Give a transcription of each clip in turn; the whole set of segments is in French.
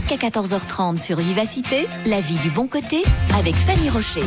jusqu'à 14h30 sur Vivacité, la vie du bon côté avec Fanny Rocher.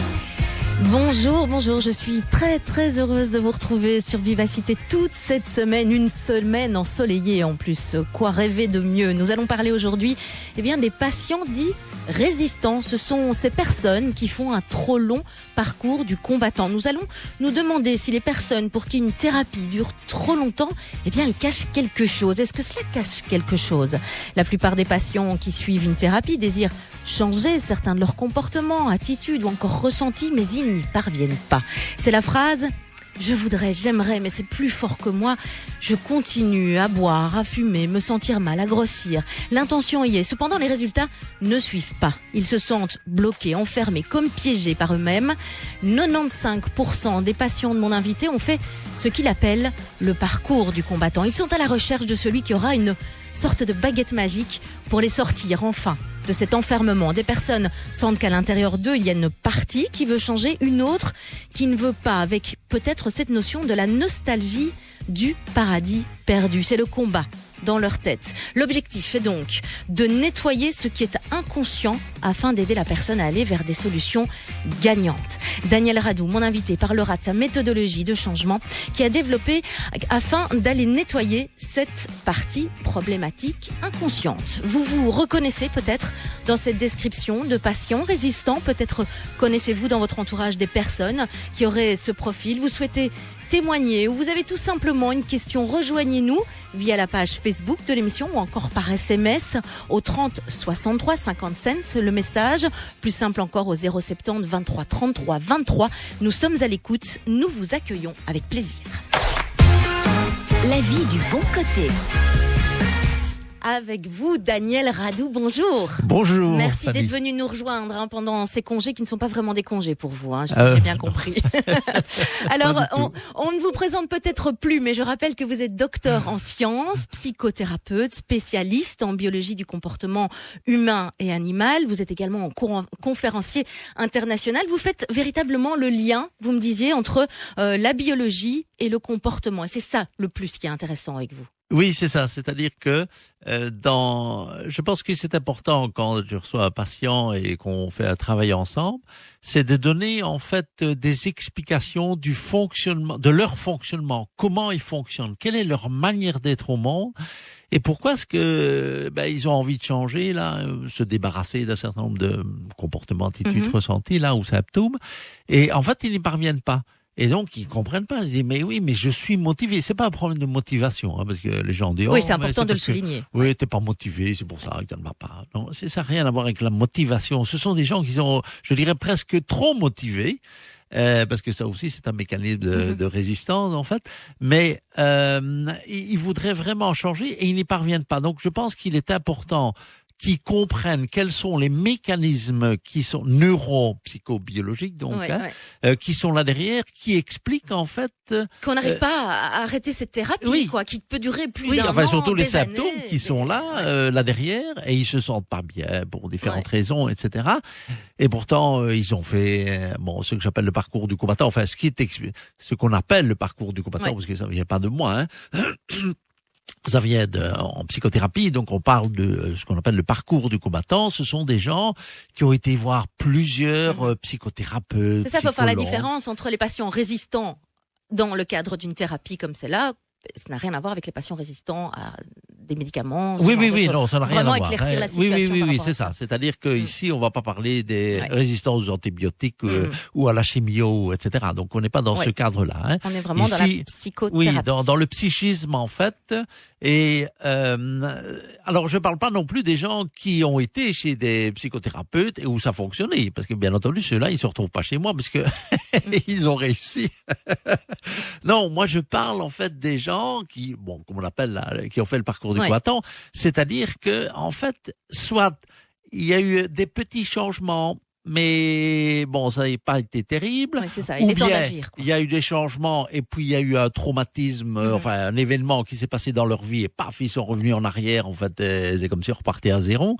Bonjour, je suis très heureuse de vous retrouver sur Vivacité toute cette semaine, une semaine ensoleillée en plus. Quoi rêver de mieux? Nous allons parler aujourd'hui des patients dits résistants. Ce sont ces personnes qui font un trop long parcours du combattant. Nous allons nous demander si les personnes pour qui une thérapie dure trop longtemps, elles cachent quelque chose. Est-ce que cela cache quelque chose? La plupart des patients qui suivent une thérapie désirent changer certains de leurs comportements, attitudes ou encore ressentis, mais ils n'y parviennent pas. C'est la phrase « Je voudrais, j'aimerais, mais c'est plus fort que moi. Je continue à boire, à fumer, me sentir mal, à grossir. L'intention y est. Cependant, les résultats ne suivent pas. Ils se sentent bloqués, enfermés, comme piégés par eux-mêmes. 95% des patients de mon invité ont fait ce qu'il appelle le parcours du combattant. Ils sont à la recherche de celui qui aura une sorte de baguette magique pour les sortir enfin de cet enfermement. Des personnes sentent qu'à l'intérieur d'eux, il y a une partie qui veut changer, une autre qui ne veut pas, avec peut-être cette notion de la nostalgie du paradis perdu. C'est le combat dans leur tête. L'objectif est donc de nettoyer ce qui est inconscient afin d'aider la personne à aller vers des solutions gagnantes. Daniel Radou, mon invité, parlera de sa méthodologie de changement qui a développé afin d'aller nettoyer cette partie problématique inconsciente. Vous vous reconnaissez peut-être dans cette description de patients résistants. Peut-être connaissez-vous dans votre entourage des personnes qui auraient ce profil. Vous souhaitez témoigner ou vous avez tout simplement une question, rejoignez-nous via la page Facebook de l'émission ou encore par SMS au 30 63 50 cents. Le message, plus simple encore au 070 23 33 23. Nous sommes à l'écoute, nous vous accueillons avec plaisir. La vie du bon côté. Avec vous, Daniel Radou, bonjour. Bonjour. Merci Fanny. d'être venu nous rejoindre pendant ces congés qui ne sont pas vraiment des congés pour vous, j'ai bien compris. Alors, on ne vous présente peut-être plus, mais je rappelle que vous êtes docteur en sciences, psychothérapeute, spécialiste en biologie du comportement humain et animal. Vous êtes également conférencier international. Vous faites véritablement le lien, vous me disiez, entre la biologie et le comportement. Et c'est ça le plus qui est intéressant avec vous. Oui, c'est ça. C'est-à-dire que je pense que c'est important quand je reçois un patient et qu'on fait un travail ensemble, c'est de donner en fait des explications du fonctionnement, de leur fonctionnement, comment ils fonctionnent, quelle est leur manière d'être au monde. Et pourquoi est-ce que ils ont envie de changer là, se débarrasser d'un certain nombre de comportements, attitudes ressentis là ou symptômes, et en fait ils n'y parviennent pas. Et donc, ils comprennent pas. Ils disent, mais oui, mais je suis motivé. C'est pas un problème de motivation, parce que les gens disent, oui, c'est important de le souligner. Oui, t'es pas motivé, c'est pour ça que ça ne va pas. Non, ça n'a rien à voir avec la motivation. Ce sont des gens qui sont, je dirais, presque trop motivés. Parce que ça aussi, c'est un mécanisme de résistance, en fait. Mais, ils voudraient vraiment changer et ils n'y parviennent pas. Donc, je pense qu'il est important qui comprennent quels sont les mécanismes qui sont neuropsychobiologiques, donc, qui sont là derrière, qui expliquent en fait qu'on n'arrive pas à arrêter cette thérapie, qui peut durer plus d'un an, surtout les symptômes années, qui sont là, là derrière, et ils se sentent pas bien pour différentes raisons, etc. Et pourtant, ils ont fait ce que j'appelle le parcours du combattant, enfin ce qu'on appelle le parcours du combattant, parce que ça vient pas de moi, Ça vient en psychothérapie, donc on parle de ce qu'on appelle le parcours du combattant. Ce sont des gens qui ont été voir plusieurs psychothérapeutes. C'est ça, il faut faire la différence entre les patients résistants dans le cadre d'une thérapie comme celle-là. Ça n'a rien à voir avec les patients résistants à des médicaments. Non, ça n'a rien à voir. Vraiment éclaircir la situation. Oui, c'est ça. C'est-à-dire que ici, on va pas parler des résistances aux antibiotiques ou à la chimio, etc. Donc, on n'est pas dans ce cadre-là. On est vraiment dans la psychothérapie. Oui, dans le psychisme, en fait. Et alors, je parle pas non plus des gens qui ont été chez des psychothérapeutes et où ça fonctionnait, parce que bien entendu, ceux-là, ils se retrouvent pas chez moi parce que ils ont réussi. Non, moi, je parle en fait des gens qui, comme on l'appelle là, qui ont fait le parcours du combattant, c'est-à-dire que en fait, soit il y a eu des petits changements, mais bon, ça n'a pas été terrible. Oui, c'est ça. Il est temps d'agir. Il y a eu des changements et puis il y a eu un traumatisme, enfin un événement qui s'est passé dans leur vie et paf, ils sont revenus en arrière. En fait, c'est comme si on repartait à zéro.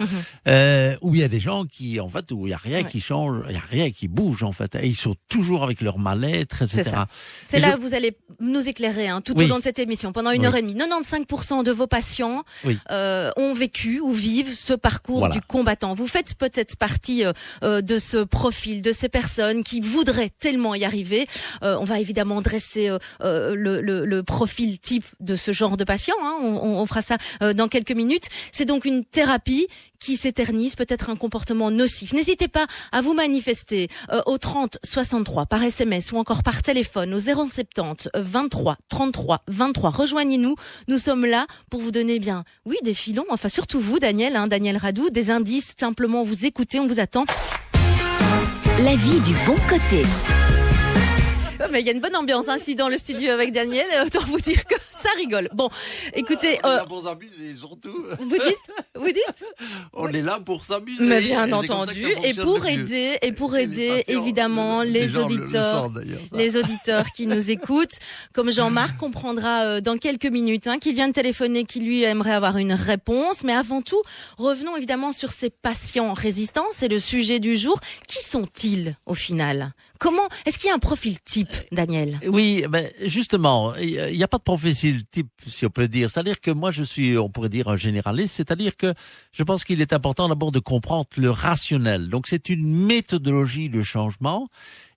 Où il y a des gens qui, en fait, où il y a rien qui change, il y a rien qui bouge en fait. Et ils sont toujours avec leur mal-être, etc. C'est ça. C'est là où vous allez nous éclairer tout au long de cette émission pendant 1h30. 95% de vos patients ont vécu ou vivent ce parcours du combattant. Vous faites peut-être partie de ce profil, de ces personnes qui voudraient tellement y arriver. On va évidemment dresser le profil type de ce genre de patient. On fera ça dans quelques minutes. C'est donc une thérapie qui s'éternise, peut-être un comportement nocif. N'hésitez pas à vous manifester au 30 63 par SMS ou encore par téléphone au 070 23 33 23. Rejoignez-nous. Nous sommes là pour vous donner des filons. Enfin, surtout vous, Daniel, Daniel Radou, des indices. Simplement vous écoutez, on vous attend. La vie du bon côté. Mais il y a une bonne ambiance ici dans le studio avec Daniel. Autant vous dire que ça rigole. Bon, écoutez, on est là pour s'amuser surtout. Vous dites On est là pour s'amuser. Mais bien entendu, et pour aider évidemment les auditeurs qui nous écoutent, comme Jean-Marc comprendra dans quelques minutes, qui vient de téléphoner, qui lui aimerait avoir une réponse. Mais avant tout, revenons évidemment sur ces patients résistants. C'est le sujet du jour. Qui sont-ils au final ? Est-ce qu'il y a un profil type, Daniel ? Oui, justement, il n'y a pas de profil type, si on peut dire. C'est-à-dire que moi, on pourrait dire un généraliste, c'est-à-dire que je pense qu'il est important d'abord de comprendre le rationnel. Donc, c'est une méthodologie de changement.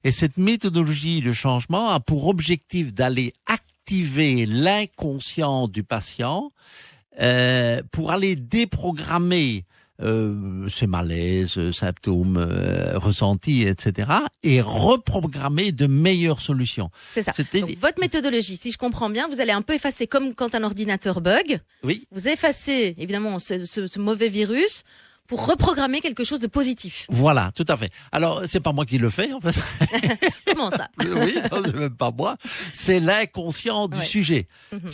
Et cette méthodologie de changement a pour objectif d'aller activer l'inconscient du patient pour aller déprogrammer ces malaises, symptômes ressentis, etc. et reprogrammer de meilleures solutions. C'est ça. Donc, votre méthodologie, si je comprends bien, vous allez un peu effacer, comme quand un ordinateur bug. Oui. Vous effacez évidemment ce mauvais virus pour reprogrammer quelque chose de positif. Voilà, tout à fait. Alors, c'est pas moi qui le fais, en fait. Comment ça ? Oui, non, c'est même pas moi. C'est l'inconscient du sujet.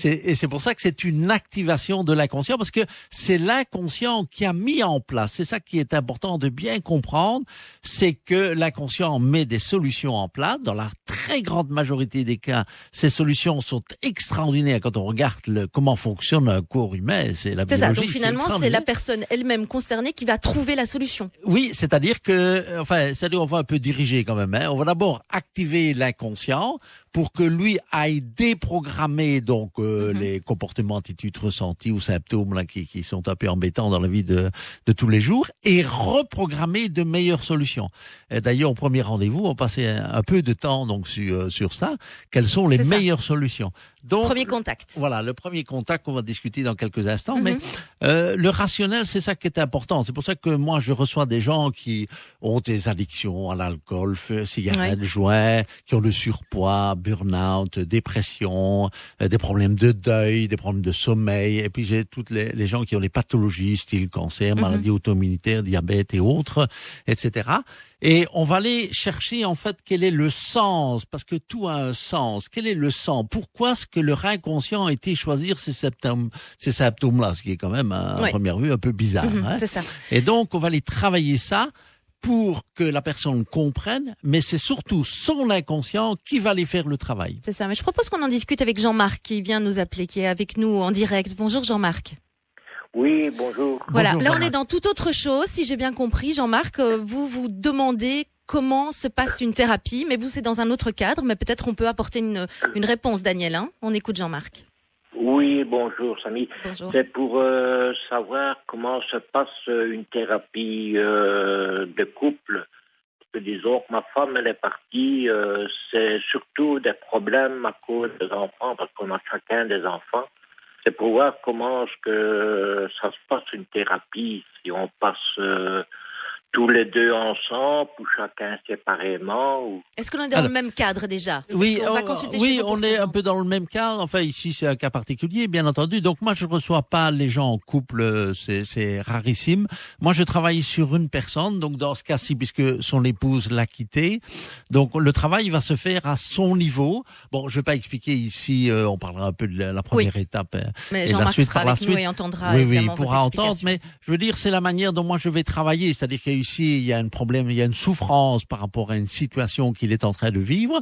Et c'est pour ça que c'est une activation de l'inconscient, parce que c'est l'inconscient qui a mis en place. C'est ça qui est important de bien comprendre, c'est que l'inconscient met des solutions en place. Dans la très grande majorité des cas, ces solutions sont extraordinaires quand on regarde comment fonctionne un corps humain. C'est la biologie. C'est ça. Donc finalement, c'est la personne elle-même concernée qui va trouver la solution. Oui, c'est-à-dire que, on va un peu diriger quand même. On va d'abord activer l'inconscient pour que lui aille déprogrammer donc les comportements, attitudes ressentis ou symptômes là qui sont un peu embêtants dans la vie de tous les jours et reprogrammer de meilleures solutions. Et d'ailleurs, au premier rendez-vous, on passait un peu de temps donc sur ça. Quelles sont les meilleures solutions? Donc, premier contact. Voilà, le premier contact qu'on va discuter dans quelques instants. Mais le rationnel, c'est ça qui est important. C'est pour ça que moi, je reçois des gens qui ont des addictions à l'alcool, cigarettes, joints, qui ont le surpoids, burn-out, dépression, des problèmes de deuil, des problèmes de sommeil. Et puis j'ai toutes les gens qui ont les pathologies, style cancer, maladies auto-immunitaires, diabète et autres, etc. Et on va aller chercher en fait quel est le sens, parce que tout a un sens. Quel est le sens? Pourquoi est-ce que leur inconscient a été choisir ces symptômes-là, ce qui est quand même à première vue un peu bizarre. C'est ça. Et donc on va aller travailler ça pour que la personne comprenne, mais c'est surtout son inconscient qui va aller faire le travail. C'est ça. Mais je propose qu'on en discute avec Jean-Marc qui vient nous appeler, qui est avec nous en direct. Bonjour Jean-Marc. Oui, bonjour. Voilà, bonjour, là Jean-Marc. on est dans toute autre chose, si j'ai bien compris, Jean-Marc. Vous vous demandez comment se passe une thérapie, mais vous c'est dans un autre cadre, mais peut-être on peut apporter une réponse, Daniel. On écoute Jean-Marc. Oui, bonjour Samy. Bonjour. C'est pour savoir comment se passe une thérapie de couple. Parce que disons que ma femme, elle est partie, c'est surtout des problèmes à cause des enfants, parce qu'on a chacun des enfants. C'est pour voir comment est-ce que ça se passe une thérapie, si on passe tous les deux ensemble ou chacun séparément ou... Est-ce qu'on est dans le même cadre déjà? Oui, on va consulter chez vous pour on est ça. un peu dans le même cadre. Enfin, ici, c'est un cas particulier, bien entendu. Donc, moi, je ne reçois pas les gens en couple, c'est rarissime. Moi, je travaille sur une personne. Donc, dans ce cas-ci, puisque son épouse l'a quitté, donc le travail va se faire à son niveau. Bon, je vais pas expliquer ici, on parlera un peu de la première étape. Mais et Jean-Marc la suite sera par la avec nous suite. et entendra Oui, évidemment il vos pourra explications. entendre, mais je veux dire, c'est la manière dont moi je vais travailler. C'est-à-dire qu'il ici, il y a un problème, il y a une souffrance par rapport à une situation qu'il est en train de vivre.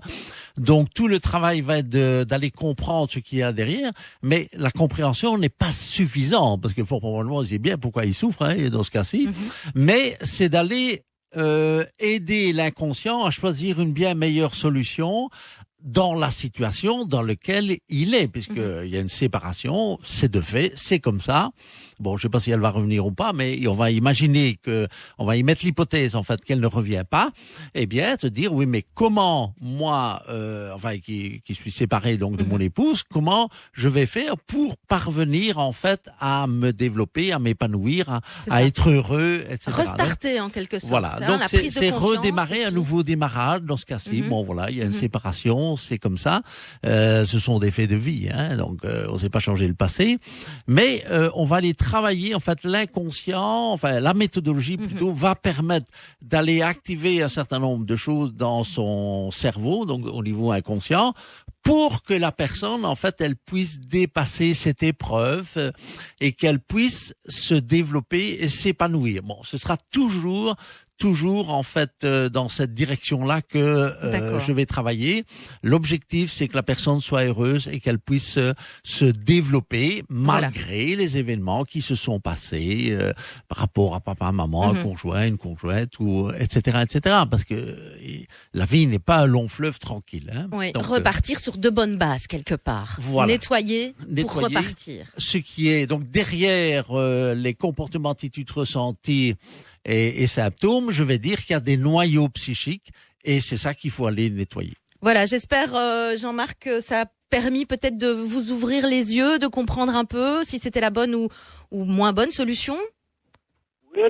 Donc, tout le travail va être d'aller comprendre ce qu'il y a derrière, mais la compréhension n'est pas suffisante, parce que fort probablement, on sait bien pourquoi il souffre, hein, dans ce cas-ci. Mais c'est d'aller aider l'inconscient à choisir une bien meilleure solution dans la situation dans laquelle il est, puisqu'il y a une séparation, c'est de fait, c'est comme ça. Bon, je sais pas si elle va revenir ou pas, mais on va imaginer on va y mettre l'hypothèse, en fait, qu'elle ne revient pas. Eh bien, se dire, oui, mais comment moi, qui suis séparé, donc, de mon épouse, comment je vais faire pour parvenir, en fait, à me développer, à m'épanouir, à être heureux, etc. Restarter, en quelque sorte. Voilà. Donc, c'est redémarrer un nouveau démarrage dans ce cas-ci. Bon, voilà, il y a une séparation, c'est comme ça. Ce sont des faits de vie, hein. Donc, on ne sait pas changer le passé. Mais, on va aller travailler, en fait, l'inconscient, la méthodologie plutôt, va permettre d'aller activer un certain nombre de choses dans son cerveau, donc au niveau inconscient, pour que la personne, en fait, elle puisse dépasser cette épreuve et qu'elle puisse se développer et s'épanouir. Bon, ce sera toujours en fait dans cette direction-là que je vais travailler. L'objectif, c'est que la personne soit heureuse et qu'elle puisse se développer malgré les événements qui se sont passés par rapport à papa, maman, un conjoint, une conjointe, ou etc., parce que la vie n'est pas un long fleuve tranquille. Hein. Oui, donc, repartir sur de bonnes bases quelque part. Voilà. Nettoyer pour repartir. Ce qui est donc derrière les comportements, attitudes ressentis et symptômes, je vais dire qu'il y a des noyaux psychiques et c'est ça qu'il faut aller nettoyer. Voilà, j'espère, Jean-Marc, que ça a permis peut-être de vous ouvrir les yeux, de comprendre un peu si c'était la bonne ou moins bonne solution. Oui,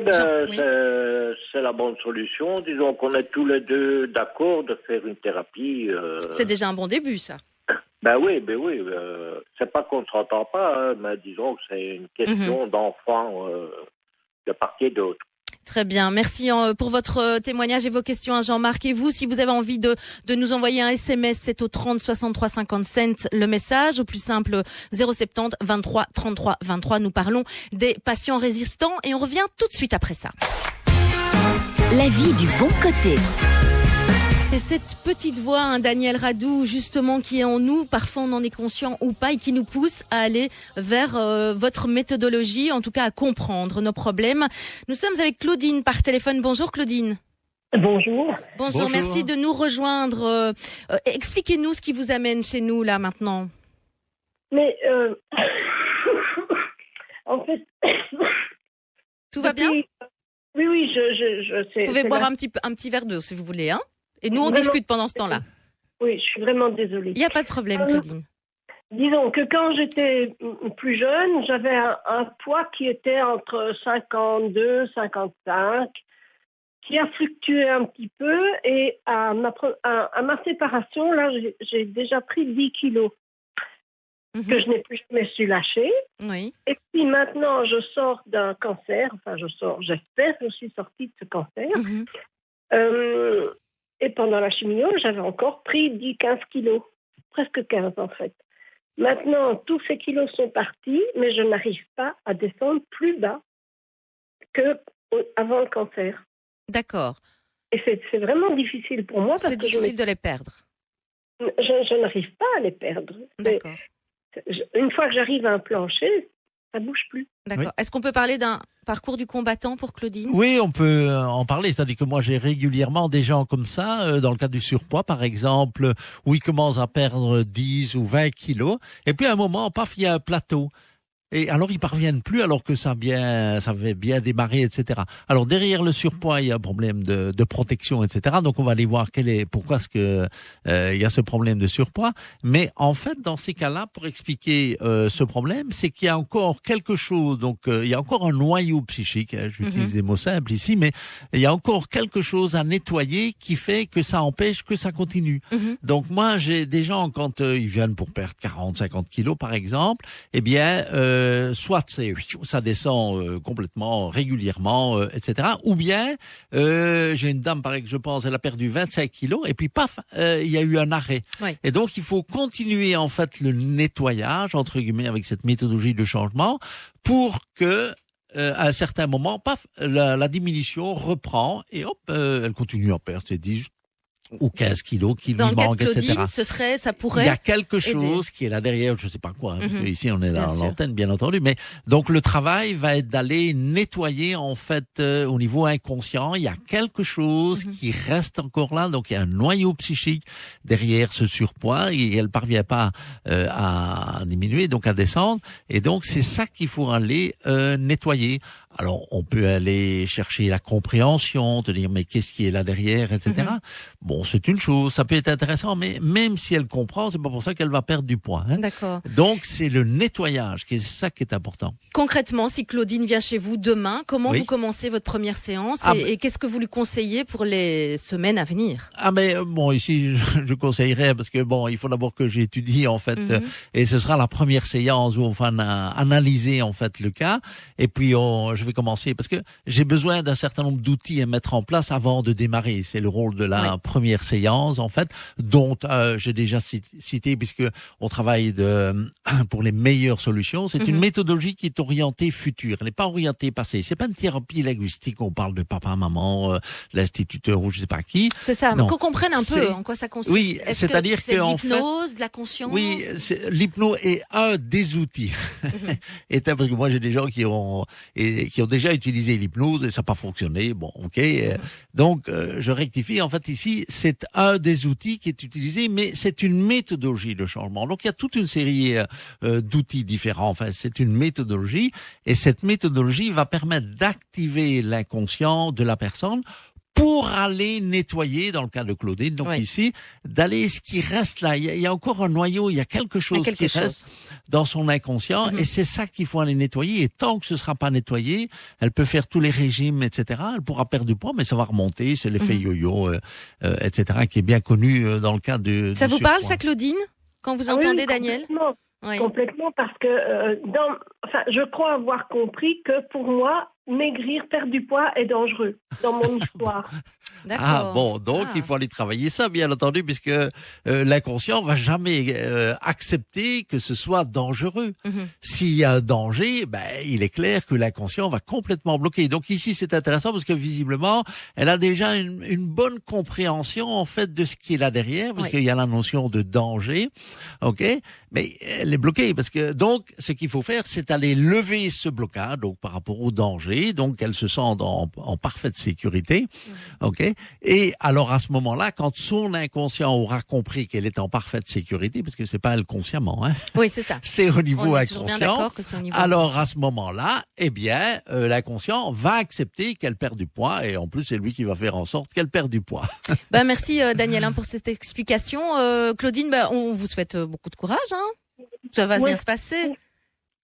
c'est la bonne solution. Disons qu'on est tous les deux d'accord de faire une thérapie. C'est déjà un bon début, ça. Ben oui. C'est pas qu'on ne s'entend pas, hein, mais disons que c'est une question d'enfant de part et d'autre. Très bien, merci pour votre témoignage et vos questions à Jean-Marc. Et vous, si vous avez envie de nous envoyer un SMS, c'est au 30 63 57 le message, au plus simple 070 23 33 23. Nous parlons des patients résistants et on revient tout de suite après ça. La vie du bon côté. C'est cette petite voix, Daniel Radou, justement, qui est en nous. Parfois, on en est conscient ou pas et qui nous pousse à aller vers votre méthodologie, en tout cas à comprendre nos problèmes. Nous sommes avec Claudine par téléphone. Bonjour Claudine. Bonjour. Bonjour, merci de nous rejoindre. Expliquez-nous ce qui vous amène chez nous, là, maintenant. Mais, en fait... Tout va bien ? Oui, je sais. Vous pouvez boire un petit verre d'eau, si vous voulez, hein ? Et nous, on discute pendant ce temps-là. Oui, je suis vraiment désolée. Il n'y a pas de problème, Claudine. Disons que quand j'étais plus jeune, j'avais un poids qui était entre 52, 55, qui a fluctué un petit peu. Et à ma séparation, là, j'ai déjà pris 10 kilos que je n'ai plus jamais su lâcher. Oui. Et puis maintenant, je sors d'un cancer. Enfin, j'espère que je suis sortie de ce cancer. Et pendant la chimio, j'avais encore pris 10-15 kilos, presque 15 en fait. Maintenant, tous ces kilos sont partis, mais je n'arrive pas à descendre plus bas qu'avant le cancer. D'accord. Et c'est vraiment difficile pour moi. C'est difficile de les perdre. Je n'arrive pas à les perdre. D'accord. Une fois que j'arrive à un plancher, ça ne bouge plus. D'accord. Oui. Est-ce qu'on peut parler d'un parcours du combattant pour Claudine ? Oui, on peut en parler. C'est-à-dire que moi, j'ai régulièrement des gens comme ça, dans le cas du surpoids, par exemple, où ils commencent à perdre 10 ou 20 kilos. Et puis, à un moment, paf, il y a un plateau. Et alors, ils parviennent plus alors que ça avait bien démarré, etc. Alors, derrière le surpoids, il y a un problème de protection, etc. Donc, on va aller voir pourquoi est-ce que il y a ce problème de surpoids. Mais en fait, dans ces cas-là, pour expliquer ce problème, c'est qu'il y a encore quelque chose. Donc, il y a encore un noyau psychique. Hein, j'utilise des mots simples ici, mais il y a encore quelque chose à nettoyer qui fait que ça empêche que ça continue. Donc, moi, j'ai des gens quand ils viennent pour perdre 40, 50 kilos, par exemple, eh bien soit ça descend complètement régulièrement, etc. Ou bien j'ai une dame, par exemple, je pense, elle a perdu 25 kilos et puis paf, il y a eu un arrêt. Oui. Et donc il faut continuer en fait le nettoyage entre guillemets avec cette méthodologie de changement pour que à un certain moment, paf, la diminution reprend et hop, elle continue à perdre ses 10 ou 15 kilos qui lui Dans le cas de manquent, etc. Claudine, ça pourrait. Il y a quelque aider. chose qui est là derrière, je sais pas quoi, parce que ici on est là Bien à sûr. l'antenne, bien entendu. Mais donc le travail va être d'aller nettoyer en fait au niveau inconscient. Il y a quelque chose qui reste encore là. Donc il y a un noyau psychique derrière ce surpoids et elle parvient pas à diminuer, donc à descendre. Et donc c'est ça qu'il faut aller nettoyer. Alors, on peut aller chercher la compréhension, te dire mais qu'est-ce qui est là derrière, etc. Bon, c'est une chose, ça peut être intéressant, mais même si elle comprend, c'est pas pour ça qu'elle va perdre du poids. Hein. D'accord. Donc, c'est le nettoyage qui est ça qui est important. Concrètement, si Claudine vient chez vous demain, comment Oui. vous commencez votre première séance Ah, et qu'est-ce que vous lui conseillez pour les semaines à venir? Ah mais bon, ici je conseillerais parce que bon, il faut d'abord que j'étudie en fait et ce sera la première séance où on va analyser en fait le cas et puis je vais commencer parce que j'ai besoin d'un certain nombre d'outils à mettre en place avant de démarrer. C'est le rôle de la première séance en fait, dont j'ai déjà cité puisque on travaille pour les meilleures solutions. C'est une méthodologie qui est orientée futur. Elle n'est pas orientée passé. C'est pas une thérapie linguistique. On parle de papa, maman, l'instituteur ou je sais pas qui. C'est ça. Non. Qu'on comprenne un peu en quoi ça consiste. Oui, Est-ce c'est-à-dire c'est de qu'en fait, l'hypnose, de la conscience. oui, l'hypnose est un des outils. Et parce que moi j'ai des gens qui ont déjà utilisé l'hypnose et ça n'a pas fonctionné. Bon, ok. Donc je rectifie. En fait ici c'est un des outils qui est utilisé, mais c'est une méthodologie de changement. Donc il y a toute une série d'outils différents. Enfin c'est une méthodologie et cette méthodologie va permettre d'activer l'inconscient de la personne pour aller nettoyer, dans le cas de Claudine, donc ici, d'aller ce qui reste là. Il y a encore un noyau, il y a quelque chose qui reste dans son inconscient, et c'est ça qu'il faut aller nettoyer. Et tant que ce sera pas nettoyé, elle peut faire tous les régimes, etc. Elle pourra perdre du poids, mais ça va remonter. C'est l'effet yo-yo, etc., qui est bien connu dans le cas de. Ça du vous parle, surpoids. ça, Claudine, quand vous entendez Daniel? Oui. Complètement, parce que je crois avoir compris que pour moi, maigrir, perdre du poids est dangereux dans mon histoire. D'accord. Ah bon, donc il faut aller travailler ça, bien entendu, puisque l'inconscient va jamais accepter que ce soit dangereux. S'il y a un danger, il est clair que l'inconscient va complètement bloquer. Donc ici, c'est intéressant parce que visiblement, elle a déjà une bonne compréhension en fait de ce qui est là derrière, parce qu'il y a la notion de danger, ok. Mais elle est bloquée parce que donc ce qu'il faut faire, c'est aller lever ce blocage, donc par rapport au danger, donc elle se sent en parfaite sécurité, ok. Et alors à ce moment-là, quand son inconscient aura compris qu'elle est en parfaite sécurité, parce que c'est pas elle consciemment, hein. Oui, c'est ça. C'est au niveau On est toujours bien inconscient. d'accord que c'est au niveau Alors inconscient. à ce moment-là, eh bien, l'inconscient va accepter qu'elle perde du poids et en plus c'est lui qui va faire en sorte qu'elle perde du poids. Merci Daniel pour cette explication. Claudine, on vous souhaite beaucoup de courage. Ça va bien se passer.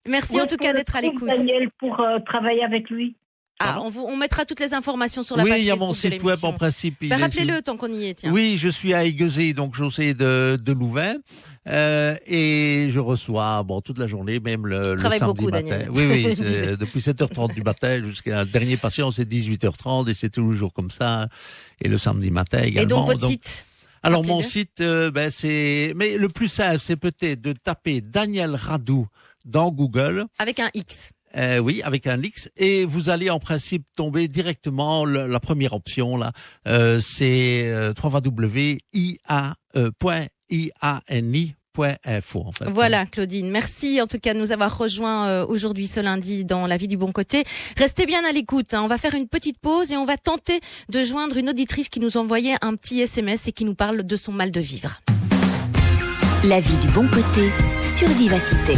Merci en tout cas d'être à l'écoute. Daniel, pour travailler avec lui. On mettra toutes les informations sur la page Oui, il y a Facebook mon de site web en principe. Rappelez-le tant qu'on y est. Tiens. Oui, je suis à Aiguezé, donc j'essaie de Louvain. Et je reçois toute la journée, même le samedi beaucoup, matin. Daniel. Oui, c'est depuis 7h30 du matin jusqu'à le dernier patient, c'est 18h30 et c'est tous les jours comme ça. Et le samedi matin également. Et donc votre site? Alors mon site, mais le plus simple, c'est peut-être de taper Daniel Radou dans Google. Avec un X. Oui, avec un X, et vous allez en principe tomber directement la première option là. C'est www.ia.info en fait. Voilà Claudine, merci en tout cas de nous avoir rejoints aujourd'hui ce lundi dans La Vie du Bon Côté. Restez bien à l'écoute, on va faire une petite pause et on va tenter de joindre une auditrice qui nous envoyait un petit SMS et qui nous parle de son mal de vivre. La Vie du Bon Côté sur Vivacité.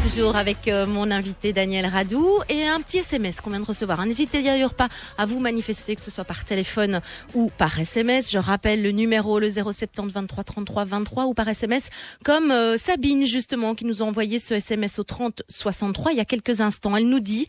Toujours avec mon invité Daniel Radou et un petit SMS qu'on vient de recevoir. N'hésitez d'ailleurs pas à vous manifester, que ce soit par téléphone ou par SMS. Je rappelle le numéro, le 070 23 33 23 ou par SMS, comme Sabine justement qui nous a envoyé ce SMS au 30 63 il y a quelques instants. Elle nous dit,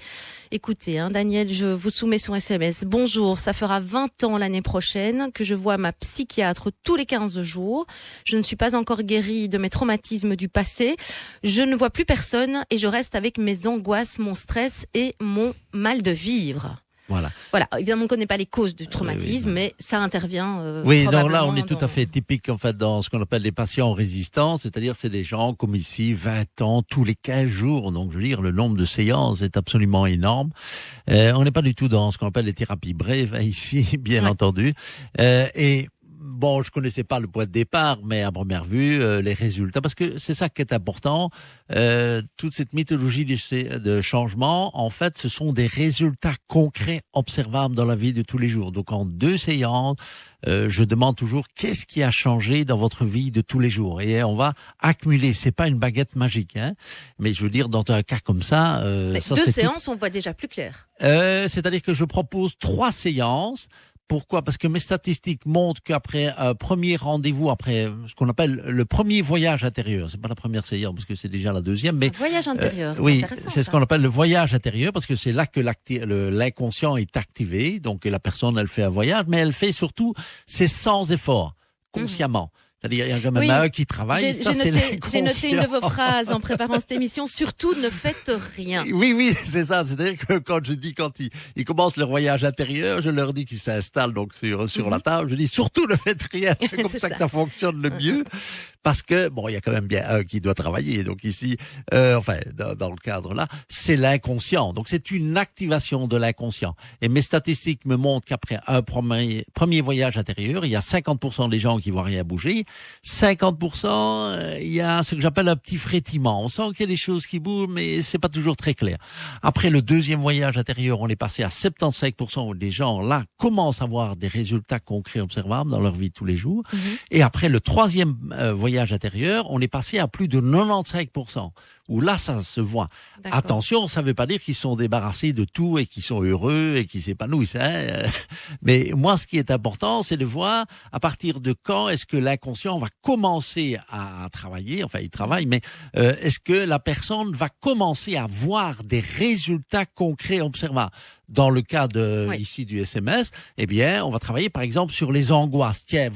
écoutez Daniel, je vous soumets son SMS. Bonjour, ça fera 20 ans l'année prochaine que je vois ma psychiatre tous les 15 jours. Je ne suis pas encore guérie de mes traumatismes du passé. Je ne vois plus personne et je reste avec mes angoisses, mon stress et mon mal de vivre. Voilà. Voilà. Évidemment, on ne connaît pas les causes du traumatisme, mais ça intervient. Oui, donc là, probablement on est tout à fait typique en fait dans ce qu'on appelle les patients résistants, c'est-à-dire c'est des gens comme ici, 20 ans, tous les 15 jours. Donc, je veux dire, le nombre de séances est absolument énorme. On n'est pas du tout dans ce qu'on appelle les thérapies brèves ici, bien entendu. Et bon, je connaissais pas le point de départ, mais à première vue, les résultats, parce que c'est ça qui est important. Toute cette méthodologie de changement, en fait, ce sont des résultats concrets observables dans la vie de tous les jours. Donc, en 2 séances, je demande toujours qu'est-ce qui a changé dans votre vie de tous les jours. Et on va accumuler. C'est pas une baguette magique, hein. Mais je veux dire, dans un cas comme ça, 2 séances, on voit déjà plus clair. C'est-à-dire que je propose 3 séances. Pourquoi? Parce que mes statistiques montrent qu'après un premier rendez-vous, après ce qu'on appelle le premier voyage intérieur, c'est pas la première séance parce que c'est déjà la deuxième, mais voyage intérieur, c'est oui, intéressant, c'est ce qu'on appelle le voyage intérieur parce que c'est là que l'inconscient est activé. Donc la personne, elle fait un voyage, mais elle fait surtout c'est sans effort, consciemment. C'est-à-dire, il y a quand même un qui travaille. J'ai noté une de vos phrases en préparant cette émission. Surtout, ne faites rien. Oui, c'est ça. C'est-à-dire que quand ils commencent leur voyage intérieur, je leur dis qu'ils s'installent donc sur la table. Je dis surtout ne faites rien. C'est comme ça que ça fonctionne le mieux. Parce que, bon, il y a quand même bien un qui doit travailler. Donc ici, dans le cadre là, c'est l'inconscient. Donc c'est une activation de l'inconscient. Et mes statistiques me montrent qu'après un premier voyage intérieur, il y a 50% des gens qui voient rien bouger. 50%, il y a ce que j'appelle un petit frétillement. On sent qu'il y a des choses qui bougent, mais c'est pas toujours très clair. Après le deuxième voyage intérieur, on est passé à 75% où les gens, là, commencent à voir des résultats concrets observables dans leur vie de tous les jours. Et après le troisième voyage intérieur, on est passé à plus de 95%. Où là, ça se voit. Attention, ça ne veut pas dire qu'ils sont débarrassés de tout et qu'ils sont heureux et qu'ils s'épanouissent. Hein. Mais moi, ce qui est important, c'est de voir à partir de quand est-ce que l'inconscient va commencer à travailler. Enfin, il travaille, mais est-ce que la personne va commencer à voir des résultats concrets observables? Dans le cas ici du SMS, eh bien, on va travailler par exemple sur les angoisses. Tiens,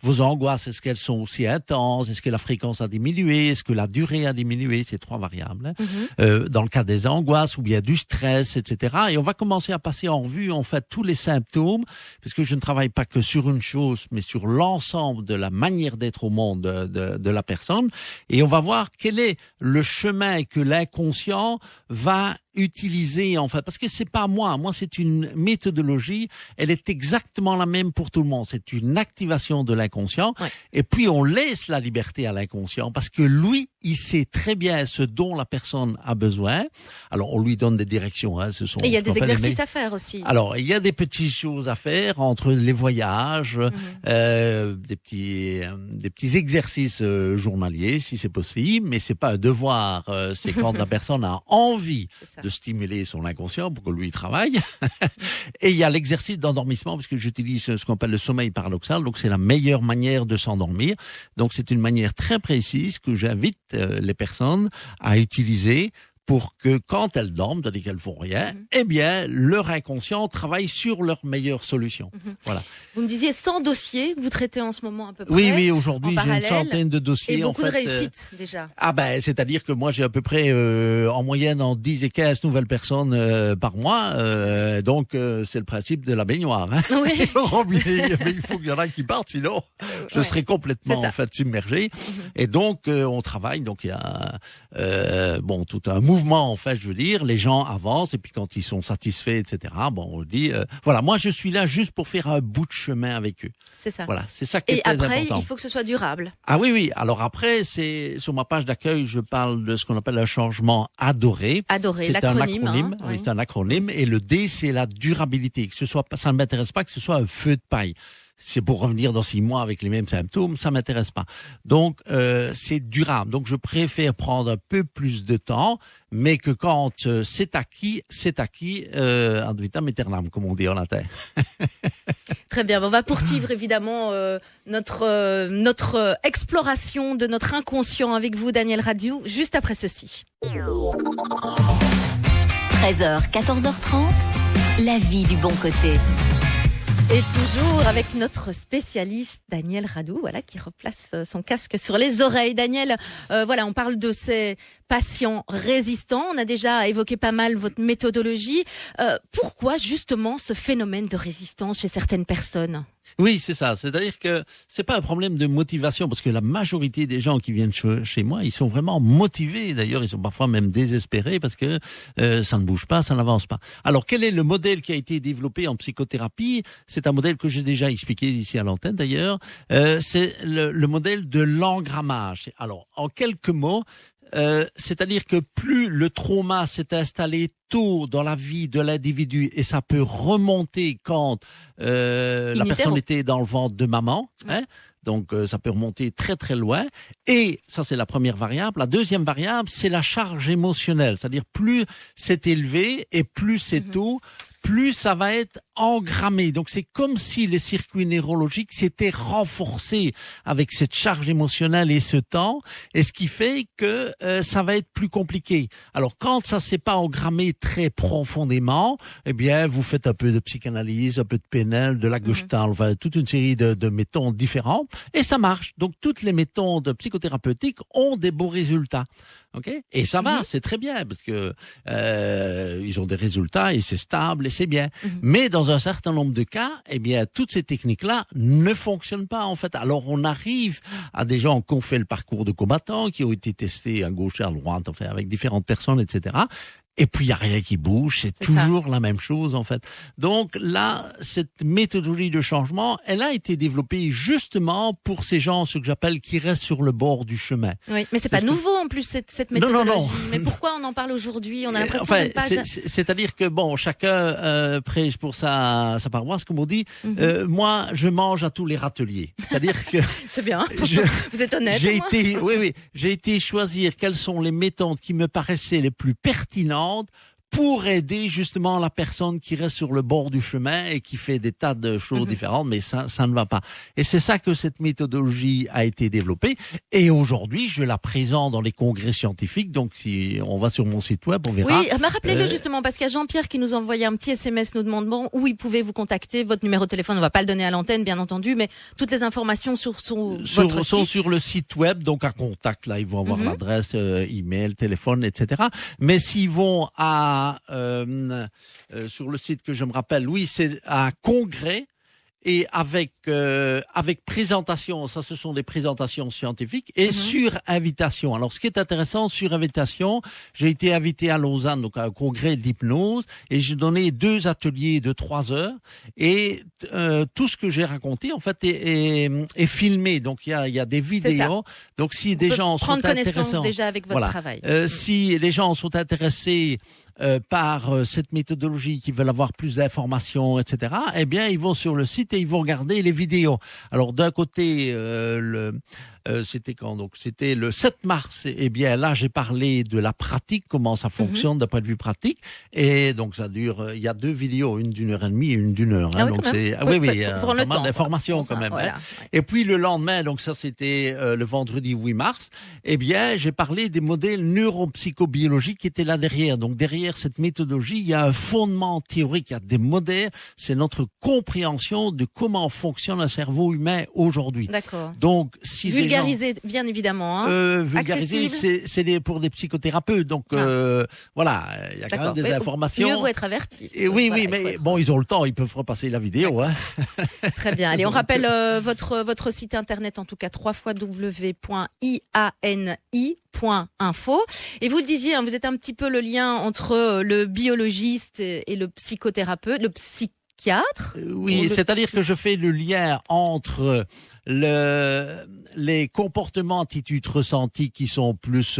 vos angoisses, est-ce qu'elles sont aussi intenses? Est-ce que la fréquence a diminué? Est-ce que la durée a diminué? C'est 3 variables. Hein. Dans le cas des angoisses ou bien du stress, etc. Et on va commencer à passer en revue en fait tous les symptômes, parce que je ne travaille pas que sur une chose, mais sur l'ensemble de la manière d'être au monde de la personne. Et on va voir quel est le chemin que l'inconscient va utiliser en fait, parce que c'est pas moi c'est une méthodologie, elle est exactement la même pour tout le monde, c'est une activation de l'inconscient, et puis on laisse la liberté à l'inconscient, parce que lui, il sait très bien ce dont la personne a besoin. Alors on lui donne des directions, hein, et il y a des exercices à faire aussi. Alors il y a des petites choses à faire entre les voyages, des petits exercices journaliers si c'est possible, mais c'est pas un devoir, c'est quand la personne a envie de stimuler son inconscient pour que lui travaille. Et il y a l'exercice d'endormissement, parce que j'utilise ce qu'on appelle le sommeil paradoxal, donc c'est la meilleure manière de s'endormir. Donc c'est une manière très précise que j'invite les personnes à utiliser pour que quand elles dorment, c'est-à-dire qu'elles font rien, eh bien, leur inconscient travaille sur leur meilleure solution. Voilà. Vous me disiez 100 dossiers que vous traitez en ce moment à peu près. Oui, aujourd'hui, j'ai une centaine de dossiers. Et beaucoup de réussites, déjà. Ah ben, c'est-à-dire que moi, j'ai à peu près, en moyenne, en 10 et 15 nouvelles personnes par mois. Donc, c'est le principe de la baignoire. Hein. Oui. Mais il faut qu'il y en a qui partent, sinon, je serais complètement, en fait, submergé. Et donc, on travaille. Donc, il y a, tout un mouvement, en fait, je veux dire, les gens avancent et puis quand ils sont satisfaits, etc., bon, on dit, voilà, moi je suis là juste pour faire un bout de chemin avec eux. C'est ça. Voilà, c'est ça qui est très important. Et après, il faut que ce soit durable. Ah oui. Alors après, c'est sur ma page d'accueil, je parle de ce qu'on appelle un changement adoré. Adoré, c'est l'acronyme. Un acronyme. Oui, c'est un acronyme. Et le D, c'est la durabilité. Ça ne m'intéresse pas que ce soit un feu de paille. C'est pour revenir dans 6 mois avec les mêmes symptômes, ça m'intéresse pas. Donc, c'est durable. Donc, je préfère prendre un peu plus de temps, mais que quand c'est acquis, ad vitam aeternam, comme on dit en latin. Très bien. On va poursuivre évidemment notre exploration de notre inconscient avec vous, Daniel Radiou, juste après ceci. 13h, 14h30, la vie du bon côté. Et toujours avec notre spécialiste Daniel Radou, voilà, qui replace son casque sur les oreilles. Daniel, voilà, on parle de ces patients résistants. On a déjà évoqué pas mal votre méthodologie. Pourquoi justement ce phénomène de résistance chez certaines personnes ? Oui, c'est ça. C'est-à-dire que c'est pas un problème de motivation, parce que la majorité des gens qui viennent chez moi, ils sont vraiment motivés. D'ailleurs, ils sont parfois même désespérés parce que ça ne bouge pas, ça n'avance pas. Alors, quel est le modèle qui a été développé en psychothérapie ? C'est un modèle que j'ai déjà expliqué ici à l'antenne d'ailleurs. C'est le modèle de l'engrammage. Alors, en quelques mots, c'est-à-dire que plus le trauma s'est installé tôt dans la vie de l'individu, et ça peut remonter quand la personne était dans le ventre de maman, hein, donc ça peut remonter très très loin, et ça c'est la première variable. La deuxième variable, c'est la charge émotionnelle, c'est-à-dire plus c'est élevé et plus c'est tôt, plus ça va être engrammé. Donc c'est comme si les circuits neurologiques s'étaient renforcés avec cette charge émotionnelle et ce temps, et ce qui fait que ça va être plus compliqué. Alors quand ça s'est pas engrammé très profondément, eh bien vous faites un peu de psychanalyse, un peu de PNL, de la Gestalt, enfin, toute une série de méthodes différentes, et ça marche. Donc toutes les méthodes psychothérapeutiques ont des beaux résultats. Okay, et ça va, c'est très bien, parce que ils ont des résultats et c'est stable et c'est bien. Mais dans un certain nombre de cas, eh bien, toutes ces techniques-là ne fonctionnent pas, en fait. Alors, on arrive à des gens qui ont fait le parcours de combattant, qui ont été testés à gauche et à droite, enfin, avec différentes personnes, etc. Et puis, il n'y a rien qui bouge, c'est toujours ça. La même chose, en fait. Donc là, cette méthodologie de changement, elle a été développée justement pour ces gens, ce que j'appelle, qui restent sur le bord du chemin. Oui, mais c'est pas nouveau, en plus, cette méthodologie. Non. Mais pourquoi on en parle aujourd'hui ? On a l'impression de pas... C'est-à-dire que, bon, chacun prêche pour sa paroisse, comme on dit. Moi, je mange à tous les râteliers. C'est-à-dire que... C'est bien. Vous êtes honnête. J'ai été choisir quelles sont les méthodes qui me paraissaient les plus pertinentes pour aider justement la personne qui reste sur le bord du chemin et qui fait des tas de choses différentes, mais ça ne va pas. Et c'est ça que cette méthodologie a été développée. Et aujourd'hui, je la présente dans les congrès scientifiques. Donc, si on va sur mon site web, on verra. Oui, mais rappelez-le justement, parce qu'il y a Jean-Pierre qui nous a envoyé un petit SMS nous demandant où il pouvait vous contacter. Votre numéro de téléphone, on va pas le donner à l'antenne, bien entendu, mais toutes les informations sur votre site. Sur le site web, donc à contact, là, ils vont avoir l'adresse, email, téléphone, etc. Mais s'ils vont sur le site que je me rappelle, oui, c'est un congrès et avec présentation, ça ce sont des présentations scientifiques et sur invitation. Alors ce qui est intéressant, sur invitation, j'ai été invité à Lausanne, donc à un congrès d'hypnose, et j'ai donné 2 ateliers de 3 heures, et tout ce que j'ai raconté en fait est filmé, donc il y a des vidéos. Donc si des gens sont intéressés, prendre connaissance déjà avec votre travail. Si les gens sont intéressés par cette méthodologie, qui veulent avoir plus d'informations, etc., eh bien, ils vont sur le site et ils vont regarder les vidéos. Alors, d'un côté, c'était quand? Donc, c'était le 7 mars. Eh bien, là, j'ai parlé de la pratique, comment ça fonctionne d'un point de vue pratique. Et donc, ça dure, il y a 2 vidéos, une d'1 heure et demie et une d'1 heure. Donc, c'est, pas mal d'informations quand même. Voilà. Et puis, le lendemain, donc ça, c'était le vendredi 8 mars. Eh bien, j'ai parlé des modèles neuropsychobiologiques qui étaient là derrière. Donc, derrière cette méthodologie, il y a un fondement théorique, il y a des modèles. C'est notre compréhension de comment fonctionne un cerveau humain aujourd'hui. D'accord. Donc, si vulgariser, bien évidemment. Vulgariser, c'est pour des psychothérapeutes. Donc, voilà, il y a quand même des informations. Mieux vaut être averti. Oui, mais bon, ils ont le temps, ils peuvent repasser la vidéo. Hein. Très bien. Allez, on rappelle votre site internet, en tout cas, www.iani.info. Et vous le disiez, hein, vous êtes un petit peu le lien entre le biologiste et le psychothérapeute, le psychiatre. Oui, c'est-à-dire que je fais le lien entre les comportements, attitudes ressenties qui sont plus,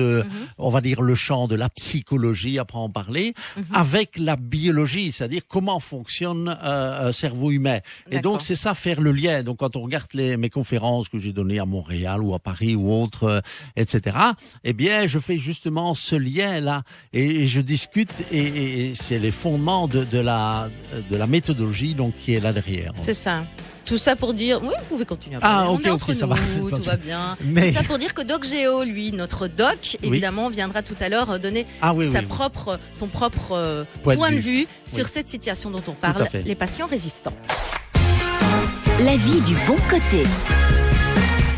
on va dire, le champ de la psychologie, après en parler, avec la biologie, c'est-à-dire comment fonctionne un cerveau humain. Et donc, c'est ça, faire le lien. Donc, quand on regarde mes conférences que j'ai données à Montréal ou à Paris ou autres, etc., eh bien, je fais justement ce lien-là et je discute et c'est les fondements de la méthodologie, donc, qui est là derrière. C'est ça. Tout ça pour dire, oui, vous pouvez continuer à parler. Ok, ça va. Tout va bien. Mais... Tout ça pour dire que Doc Géo, lui, notre doc, évidemment, viendra tout à l'heure donner son propre point de vue sur cette situation dont on parle, les patients résistants. La vie du bon côté.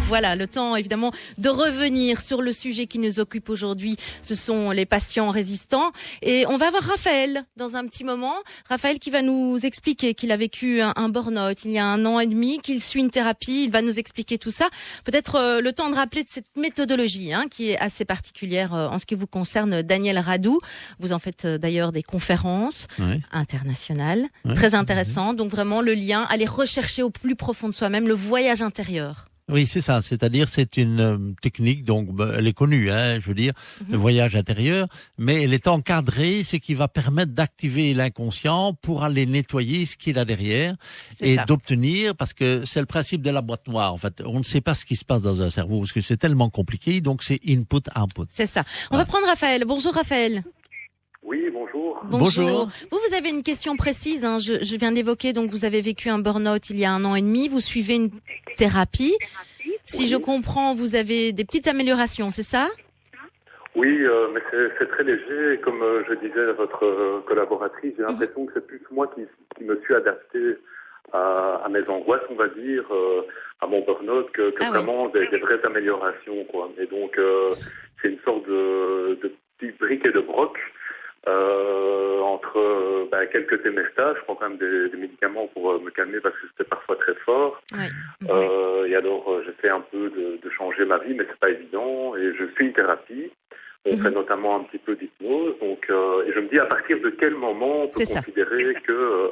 Voilà, le temps évidemment de revenir sur le sujet qui nous occupe aujourd'hui. Ce sont les patients résistants. Et on va voir Raphaël dans un petit moment. Raphaël qui va nous expliquer qu'il a vécu un burn-out il y a 1 an et demi, qu'il suit une thérapie. Il va nous expliquer tout ça. Peut-être le temps de rappeler de cette méthodologie qui est assez particulière en ce qui vous concerne, Daniel Radou. Vous en faites d'ailleurs des conférences internationales, très intéressantes. Donc vraiment le lien, aller rechercher au plus profond de soi-même le voyage intérieur. Oui, c'est ça. C'est-à-dire, c'est une technique, donc elle est connue, je veux dire, le voyage intérieur, mais elle est encadrée, ce qui va permettre d'activer l'inconscient pour aller nettoyer ce qu'il a derrière et d'obtenir, parce que c'est le principe de la boîte noire. En fait, on ne sait pas ce qui se passe dans un cerveau parce que c'est tellement compliqué, donc c'est input-output. C'est ça. On va prendre Raphaël. Bonjour Raphaël. Oui, bonjour. Bonjour. Vous avez une question précise. Je viens d'évoquer, donc vous avez vécu un burn-out il y a 1 an et demi. Vous suivez une thérapie. Si je comprends, vous avez des petites améliorations, c'est ça ? Oui, mais c'est très léger. Comme je disais à votre collaboratrice, j'ai l'impression que c'est plus moi qui me suis adapté à mes angoisses, on va dire, à mon burn-out, que vraiment des vraies améliorations, quoi. Et donc, c'est une sorte de petit bric et de broc. Entre quelques témestas, je prends quand même des médicaments pour me calmer parce que c'était parfois très fort. Et alors j'essaie un peu de changer ma vie, mais c'est pas évident. Et je suis une thérapie. On fait notamment un petit peu d'hypnose. Donc, et je me dis à partir de quel moment on peut considérer que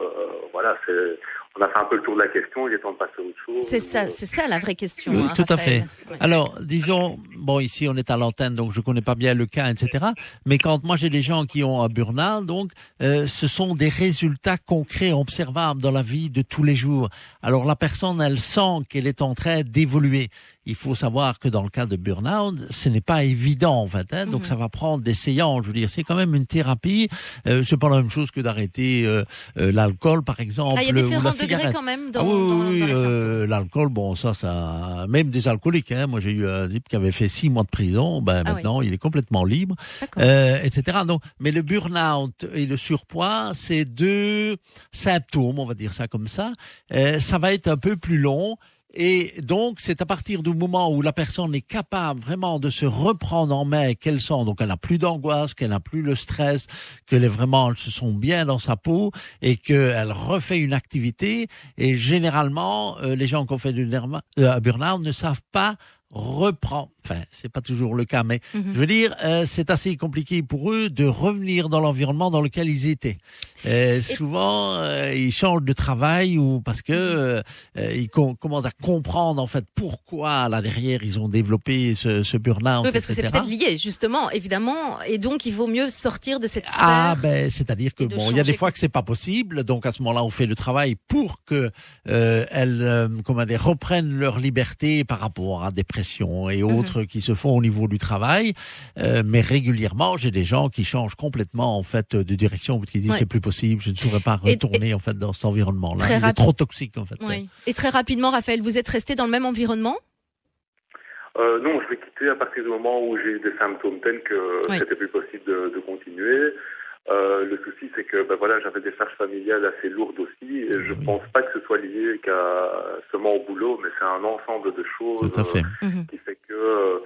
on a fait un peu le tour de la question, il est temps de passer à autre chose. C'est ça la vraie question. Oui, tout à Raphaël. fait. Alors, disons, ici on est à l'antenne, donc je connais pas bien le cas, etc. Mais quand moi j'ai des gens qui ont un burn-out, donc ce sont des résultats concrets, observables dans la vie de tous les jours. Alors la personne, elle sent qu'elle est en train d'évoluer. Il faut savoir que dans le cas de burn-out, ce n'est pas évident en fait. Donc ça va prendre des séances. Je veux dire, c'est quand même une thérapie. C'est pas la même chose que d'arrêter l'alcool, par exemple, il y a ou la différents degrés quand même dans les symptômes. L'alcool, ça, même des alcooliques. Moi, j'ai eu un type qui avait fait 6 mois de prison. Maintenant, il est complètement libre, etc. Donc, mais le burn-out et le surpoids, c'est 2 symptômes, on va dire ça comme ça. Ça va être un peu plus long. Et donc, c'est à partir du moment où la personne est capable vraiment de se reprendre en main, qu'elle sent, donc elle n'a plus d'angoisse, qu'elle n'a plus le stress, qu'elle est vraiment, elle se sent bien dans sa peau et qu'elle refait une activité. Et généralement, les gens qui ont fait du burn-out ne savent pas reprendre. Enfin, c'est pas toujours le cas, mais je veux dire, c'est assez compliqué pour eux de revenir dans l'environnement dans lequel ils étaient. Souvent, ils changent de travail ou parce que ils commencent à comprendre en fait pourquoi là derrière ils ont développé ce burn-out. Oui, parce que c'est peut-être lié, justement, évidemment, et donc il vaut mieux sortir de cette sphère. C'est-à-dire que il y a des fois que c'est pas possible, donc à ce moment-là, on fait le travail pour que elles, reprennent leur liberté par rapport à dépression et autres qui se font au niveau du travail. Mais régulièrement, j'ai des gens qui changent complètement en fait de direction, qui disent c'est plus possible, je ne saurais pas retourner en fait dans cet environnement-là. Il est trop toxique en fait. Oui. Et très rapidement, Raphaël, vous êtes resté dans le même environnement ? Non, je l'ai quitté à partir du moment où j'ai eu des symptômes tels que c'était plus possible de continuer. Le souci, c'est que j'avais des charges familiales assez lourdes aussi, et je pense pas que ce soit lié qu'à seulement au boulot, mais c'est un ensemble de choses qui fait que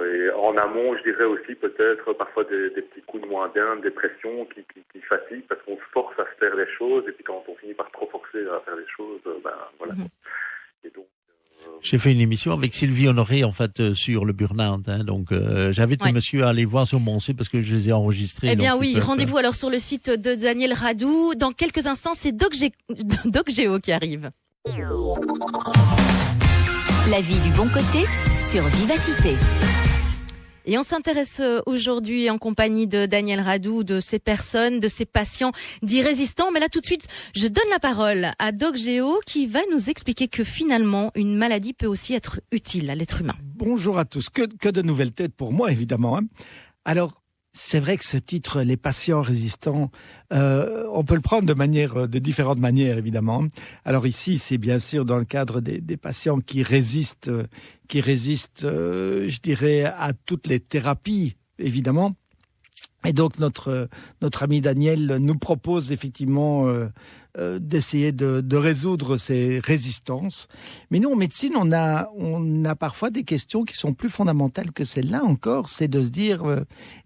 et en amont, je dirais aussi peut-être parfois des petits coups de moins bien, de dépression qui fatiguent parce qu'on se force à se faire les choses, et puis quand on finit par trop forcer à faire les choses, Et donc j'ai fait une émission avec Sylvie Honoré en fait sur le burn-out. Donc j'invite le monsieur à aller voir sur mon site parce que je les ai enregistrés. Eh bien oui, rendez-vous alors sur le site de Daniel Radou. Dans quelques instants, c'est Doc Géo qui arrive. La vie du bon côté sur Vivacité. Et on s'intéresse aujourd'hui en compagnie de Daniel Radou, de ces personnes, de ces patients dits résistants. Mais là, tout de suite, je donne la parole à Doc Géo qui va nous expliquer que finalement, une maladie peut aussi être utile à l'être humain. Bonjour à tous. Que de nouvelles têtes pour moi, évidemment. Alors, c'est vrai que ce titre, les patients résistants, on peut le prendre de différentes manières, évidemment. Alors ici, c'est bien sûr dans le cadre des patients qui résistent, je dirais, à toutes les thérapies, évidemment. Et donc notre ami Daniel nous propose effectivement d'essayer de résoudre ces résistances. Mais nous en médecine, on a parfois des questions qui sont plus fondamentales que celle-là encore. C'est de se dire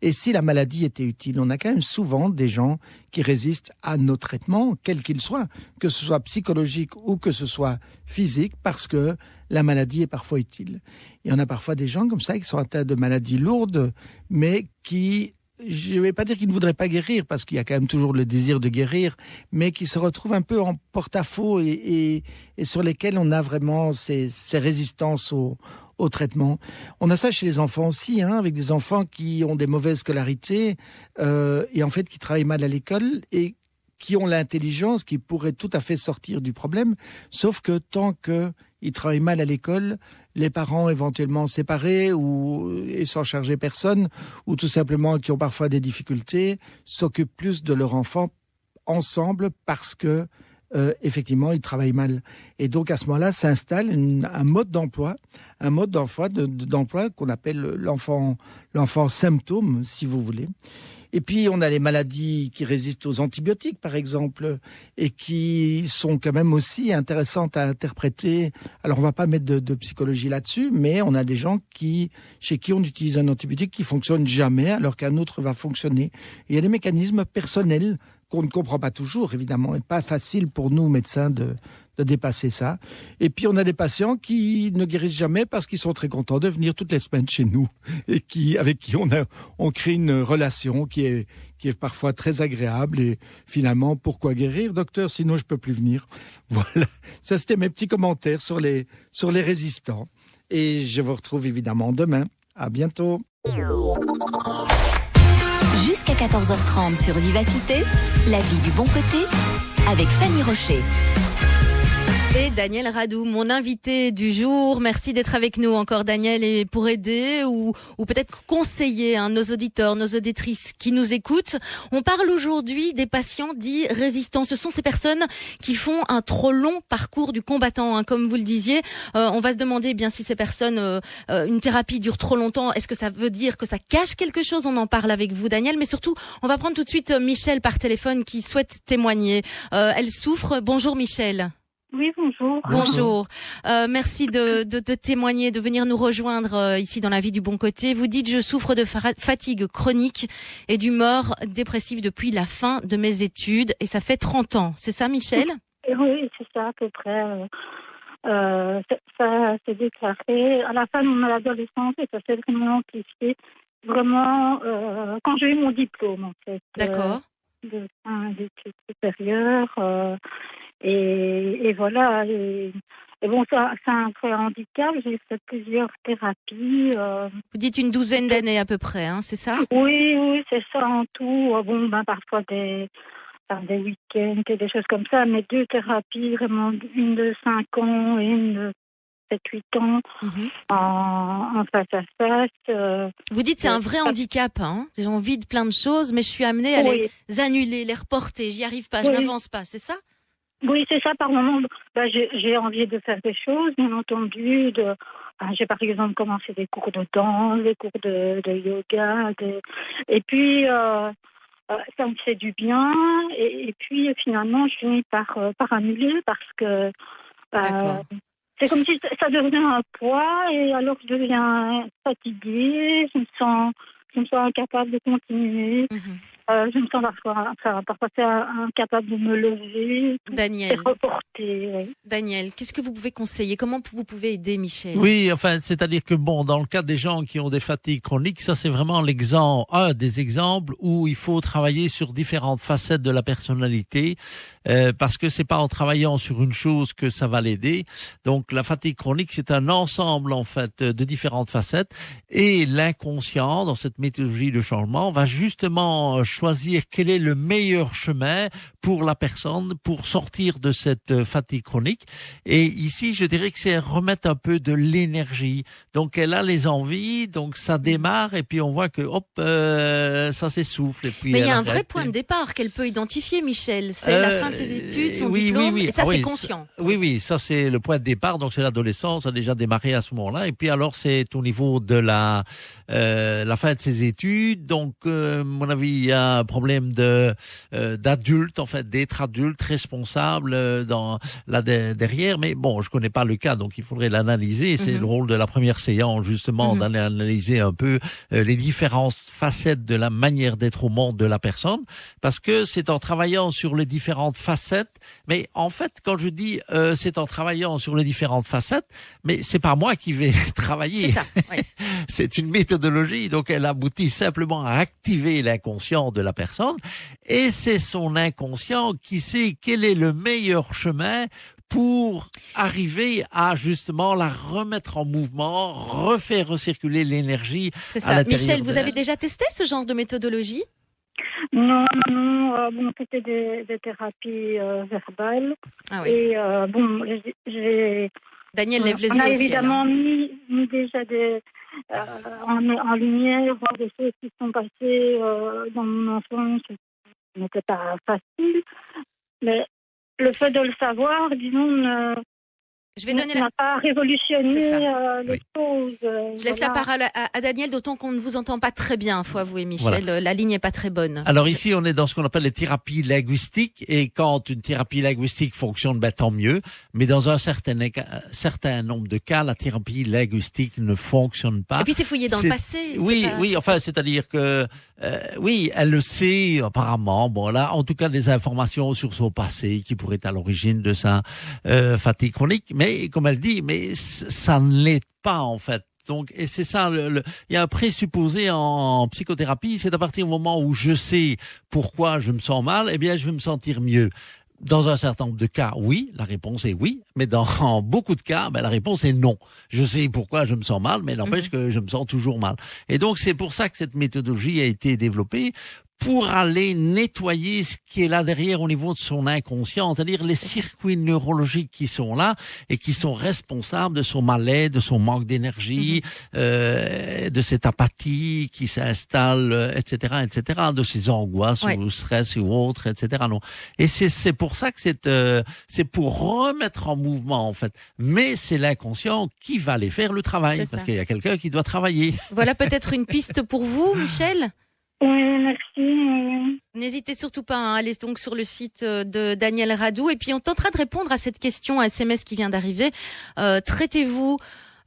et si la maladie était utile? On a quand même souvent des gens qui résistent à nos traitements, quels qu'ils soient, que ce soit psychologique ou que ce soit physique, parce que la maladie est parfois utile. Il y en a parfois des gens comme ça qui sont atteints de maladies lourdes, mais qui, je ne vais pas dire qu'ils ne voudraient pas guérir, parce qu'il y a quand même toujours le désir de guérir, mais qui se retrouvent un peu en porte-à-faux et sur lesquels on a vraiment ces résistances au traitement. On a ça chez les enfants aussi, avec des enfants qui ont des mauvaises scolarités et en fait qui travaillent mal à l'école et qui ont l'intelligence, qui pourraient tout à fait sortir du problème, sauf que tant qu'ils travaillent mal à l'école, les parents éventuellement séparés et sans charger personne, ou tout simplement qui ont parfois des difficultés, s'occupent plus de leur enfant ensemble parce que effectivement ils travaillent mal. Et donc à ce moment-là s'installe un mode d'emploi qu'on appelle l'enfant symptôme, si vous voulez. Et puis, on a les maladies qui résistent aux antibiotiques, par exemple, et qui sont quand même aussi intéressantes à interpréter. Alors, on va pas mettre de psychologie là-dessus, mais on a des gens chez qui on utilise un antibiotique qui fonctionne jamais, alors qu'un autre va fonctionner. Et il y a des mécanismes personnels qu'on ne comprend pas toujours, évidemment. Et pas facile pour nous, médecins, de dépasser ça. Et puis, on a des patients qui ne guérissent jamais parce qu'ils sont très contents de venir toutes les semaines chez nous et avec qui on crée une relation qui est parfois très agréable. Et finalement, pourquoi guérir, docteur? Sinon, je peux plus venir. Voilà. Ça, c'était mes petits commentaires sur les résistants. Et je vous retrouve évidemment demain. À bientôt. Jusqu'à 14h30 sur Vivacité, la vie du bon côté, avec Fanny Rocher. Et Daniel Radou, mon invité du jour. Merci d'être avec nous encore, Daniel, et pour aider ou peut-être conseiller nos auditeurs, nos auditrices qui nous écoutent. On parle aujourd'hui des patients dits résistants. Ce sont ces personnes qui font un trop long parcours du combattant, comme vous le disiez. On va se demander bien si ces personnes, une thérapie dure trop longtemps. Est-ce que ça veut dire que ça cache quelque chose? On en parle avec vous, Daniel. Mais surtout, on va prendre tout de suite Michel par téléphone qui souhaite témoigner. Elle souffre. Bonjour Michel. Oui, bonjour. Bonjour. Merci de témoigner, de venir nous rejoindre ici dans la vie du bon côté. Vous dites, je souffre de fatigue chronique et d'humeur dépressive depuis la fin de mes études. Et ça fait 30 ans. C'est ça, Michel? Oui, c'est ça, à peu près. Ça s'est déclaré à la fin de mon adolescence et ça s'est vraiment amplifié. Vraiment, quand j'ai eu mon diplôme, en fait. D'accord. D'études supérieures. Et voilà. Et bon, c'est un vrai handicap. J'ai fait plusieurs thérapies. Vous dites une douzaine d'années à peu près, c'est ça? Oui, c'est ça en tout. Bon, parfois des week-ends et des choses comme ça, mais 2 thérapies, vraiment une de 5 ans et une de 7-8 ans en face à face. Vous dites c'est un vrai handicap, J'ai envie de plein de choses, mais je suis amenée à les annuler, les reporter. J'y arrive pas, je n'avance pas, c'est ça? Oui, c'est ça. Par moment, j'ai envie de faire des choses, bien entendu. J'ai par exemple commencé des cours de danse, des cours de yoga, et puis ça me fait du bien. Et puis finalement, je finis par annuler parce que c'est comme si ça devenait un poids, et alors je deviens fatiguée, je me sens incapable de continuer. Je me sens parfois incapable de me lever. Daniel. Et reporter. Oui. Daniel, qu'est-ce que vous pouvez conseiller? Comment vous pouvez aider Michel? Oui, c'est-à-dire que dans le cas des gens qui ont des fatigues chroniques, ça c'est vraiment un des exemples où il faut travailler sur différentes facettes de la personnalité, parce que c'est pas en travaillant sur une chose que ça va l'aider. Donc la fatigue chronique, c'est un ensemble en fait de différentes facettes, et l'inconscient dans cette méthodologie de changement va justement choisir quel est le meilleur chemin pour la personne pour sortir de cette fatigue chronique. Et ici, je dirais que c'est remettre un peu de l'énergie. Donc, elle a les envies, donc ça démarre, et puis on voit que ça s'essouffle. Et puis mais il y a un vrai point de départ qu'elle peut identifier, Michel. C'est la fin de ses études, son diplôme, et ça c'est conscient. Oui, ça c'est le point de départ. Donc c'est l'adolescence, ça a déjà démarré à ce moment-là. Et puis alors c'est au niveau de la fin de ses études. Donc, à mon avis, il y a un problème d'adulte, en fait, d'être adulte, responsable derrière. Mais bon, je connais pas le cas, donc il faudrait l'analyser. C'est le rôle de la première séance, justement, d'aller analyser un peu les différentes facettes de la manière d'être au monde de la personne, parce que c'est en travaillant sur les différentes facettes. Mais en fait, quand je dis c'est en travaillant sur les différentes facettes, mais c'est pas moi qui vais travailler. C'est ça, oui. C'est une méthodologie, donc elle aboutit simplement à activer l'inconscient de la personne, et c'est son inconscient qui sait quel est le meilleur chemin pour arriver à justement la remettre en mouvement, refaire recirculer l'énergie. C'est ça. Michel, vous avez déjà testé ce genre de méthodologie? Non, bon, c'était des thérapies verbales. Ah oui. Et bon, Daniel lève les yeux on a aussi, évidemment mis déjà en lumière des choses qui sont passées dans mon enfance. Ce n'était pas facile, mais le fait de le savoir, disons, n'a pas révolutionné les choses. Je laisse la parole à Daniel, d'autant qu'on ne vous entend pas très bien, faut avouer, Michel. Voilà. La ligne n'est pas très bonne. Alors ici, on est dans ce qu'on appelle les thérapies linguistiques, et quand une thérapie linguistique fonctionne, tant mieux. Mais dans un certain nombre de cas, la thérapie linguistique ne fonctionne pas. Et puis c'est fouillé dans le passé. Oui, enfin, c'est-à-dire que oui, elle le sait apparemment. Bon, là, en tout cas, des informations sur son passé qui pourraient être à l'origine de sa fatigue chronique. Mais comme elle dit, mais ça ne l'est pas en fait. Donc, et c'est ça, il y a un présupposé en psychothérapie, c'est à partir du moment où je sais pourquoi je me sens mal, eh bien, je vais me sentir mieux. Dans un certain nombre de cas, oui, la réponse est oui, mais dans beaucoup de cas, la réponse est non. Je sais pourquoi je me sens mal, mais n'empêche que je me sens toujours mal. Et donc, c'est pour ça que cette méthodologie a été développée, pour aller nettoyer ce qui est là derrière au niveau de son inconscient, c'est-à-dire les circuits neurologiques qui sont là et qui sont responsables de son mal-être, de son manque d'énergie, de cette apathie qui s'installe, etc., de ses angoisses ou le stress ou autres, etc. Non. Et c'est pour ça que c'est pour remettre en mouvement en fait. Mais c'est l'inconscient qui va aller faire le travail, parce qu'il y a quelqu'un qui doit travailler. Voilà peut-être une piste pour vous, Michel. Oui, merci. N'hésitez surtout pas à aller donc sur le site de Daniel Radou. Et puis, on tentera de répondre à cette question SMS qui vient d'arriver. Traitez-vous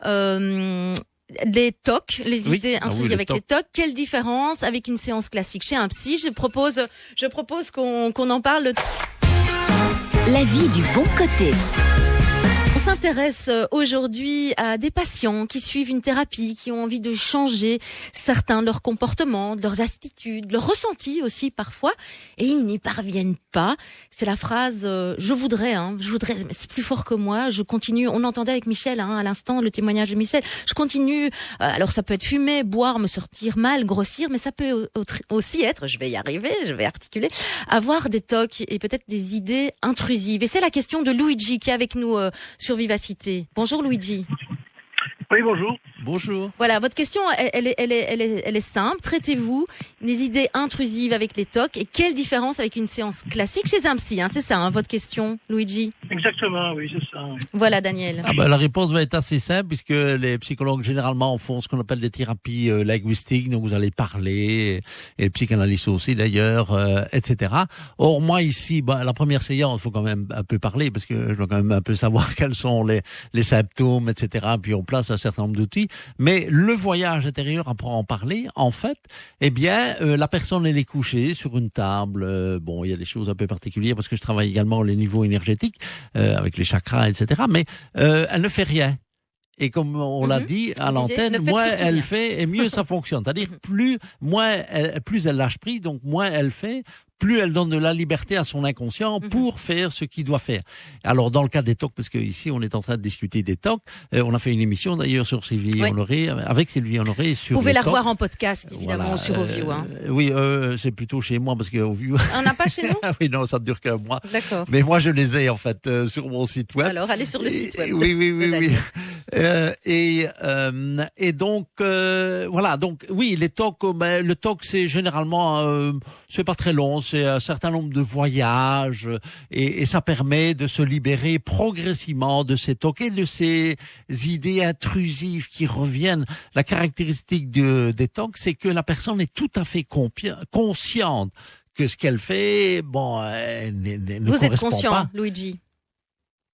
les TOC, les idées intrusives avec les TOC. Quelle différence avec une séance classique chez un psy? Je propose qu'on en parle. La vie du bon côté. On s'intéresse aujourd'hui à des patients qui suivent une thérapie, qui ont envie de changer certains de leurs comportements, de leurs attitudes, leurs ressentis aussi parfois, et ils n'y parviennent pas. C'est la phrase je voudrais, mais c'est plus fort que moi, je continue. On entendait avec Michel à l'instant le témoignage de Michel. Je continue, alors ça peut être fumer, boire, me sentir mal, grossir, mais ça peut aussi être, je vais y arriver, je vais articuler, avoir des TOC et peut-être des idées intrusives. Et c'est la question de Luigi qui est avec nous sur Vivacité. Bonjour Luigi. Oui, bonjour. Bonjour. Voilà, votre question, elle est simple. Traitez-vous des idées intrusives avec les TOC et quelle différence avec une séance classique chez un psy, c'est ça, votre question, Luigi? Exactement, oui, c'est ça. Oui. Voilà, Daniel. La réponse va être assez simple puisque les psychologues généralement font ce qu'on appelle des thérapies linguistiques, donc vous allez parler, et les psychanalystes aussi d'ailleurs, etc. Or, moi ici, la première séance, il faut quand même un peu parler parce que je dois quand même un peu savoir quels sont les symptômes, etc. Puis on place un certain nombre d'outils. Mais le voyage intérieur, après en parler, en fait, la personne elle est couchée sur une table. Il y a des choses un peu particulières parce que je travaille également les niveaux énergétiques avec les chakras, etc. Mais elle ne fait rien. Et comme on l'a dit à l'antenne, moins elle fait et mieux ça fonctionne. C'est-à-dire plus elle lâche prise, donc moins elle fait, plus elle donne de la liberté à son inconscient pour faire ce qu'il doit faire. Alors, dans le cas des TOC, parce que ici, on est en train de discuter des TOC, on a fait une émission d'ailleurs sur Sylvie Honoré, avec Sylvie Honoré sur Vous pouvez la TOC. revoir en podcast, évidemment, sur Oview. Oui, c'est plutôt chez moi, parce que Oview... On n'a pas chez nous? Oui, non, ça ne dure qu'un mois. D'accord. Mais moi, je les ai, en fait, sur mon site web. Alors, allez sur le site web. Oui. Et donc voilà, donc oui, les TOC, le TOC c'est généralement c'est pas très long, c'est un certain nombre de voyages et ça permet de se libérer progressivement de ces TOC et de ces idées intrusives qui reviennent. La caractéristique des TOC, c'est que la personne est tout à fait consciente que ce qu'elle fait, ne Vous êtes correspond conscient, pas. Luigi?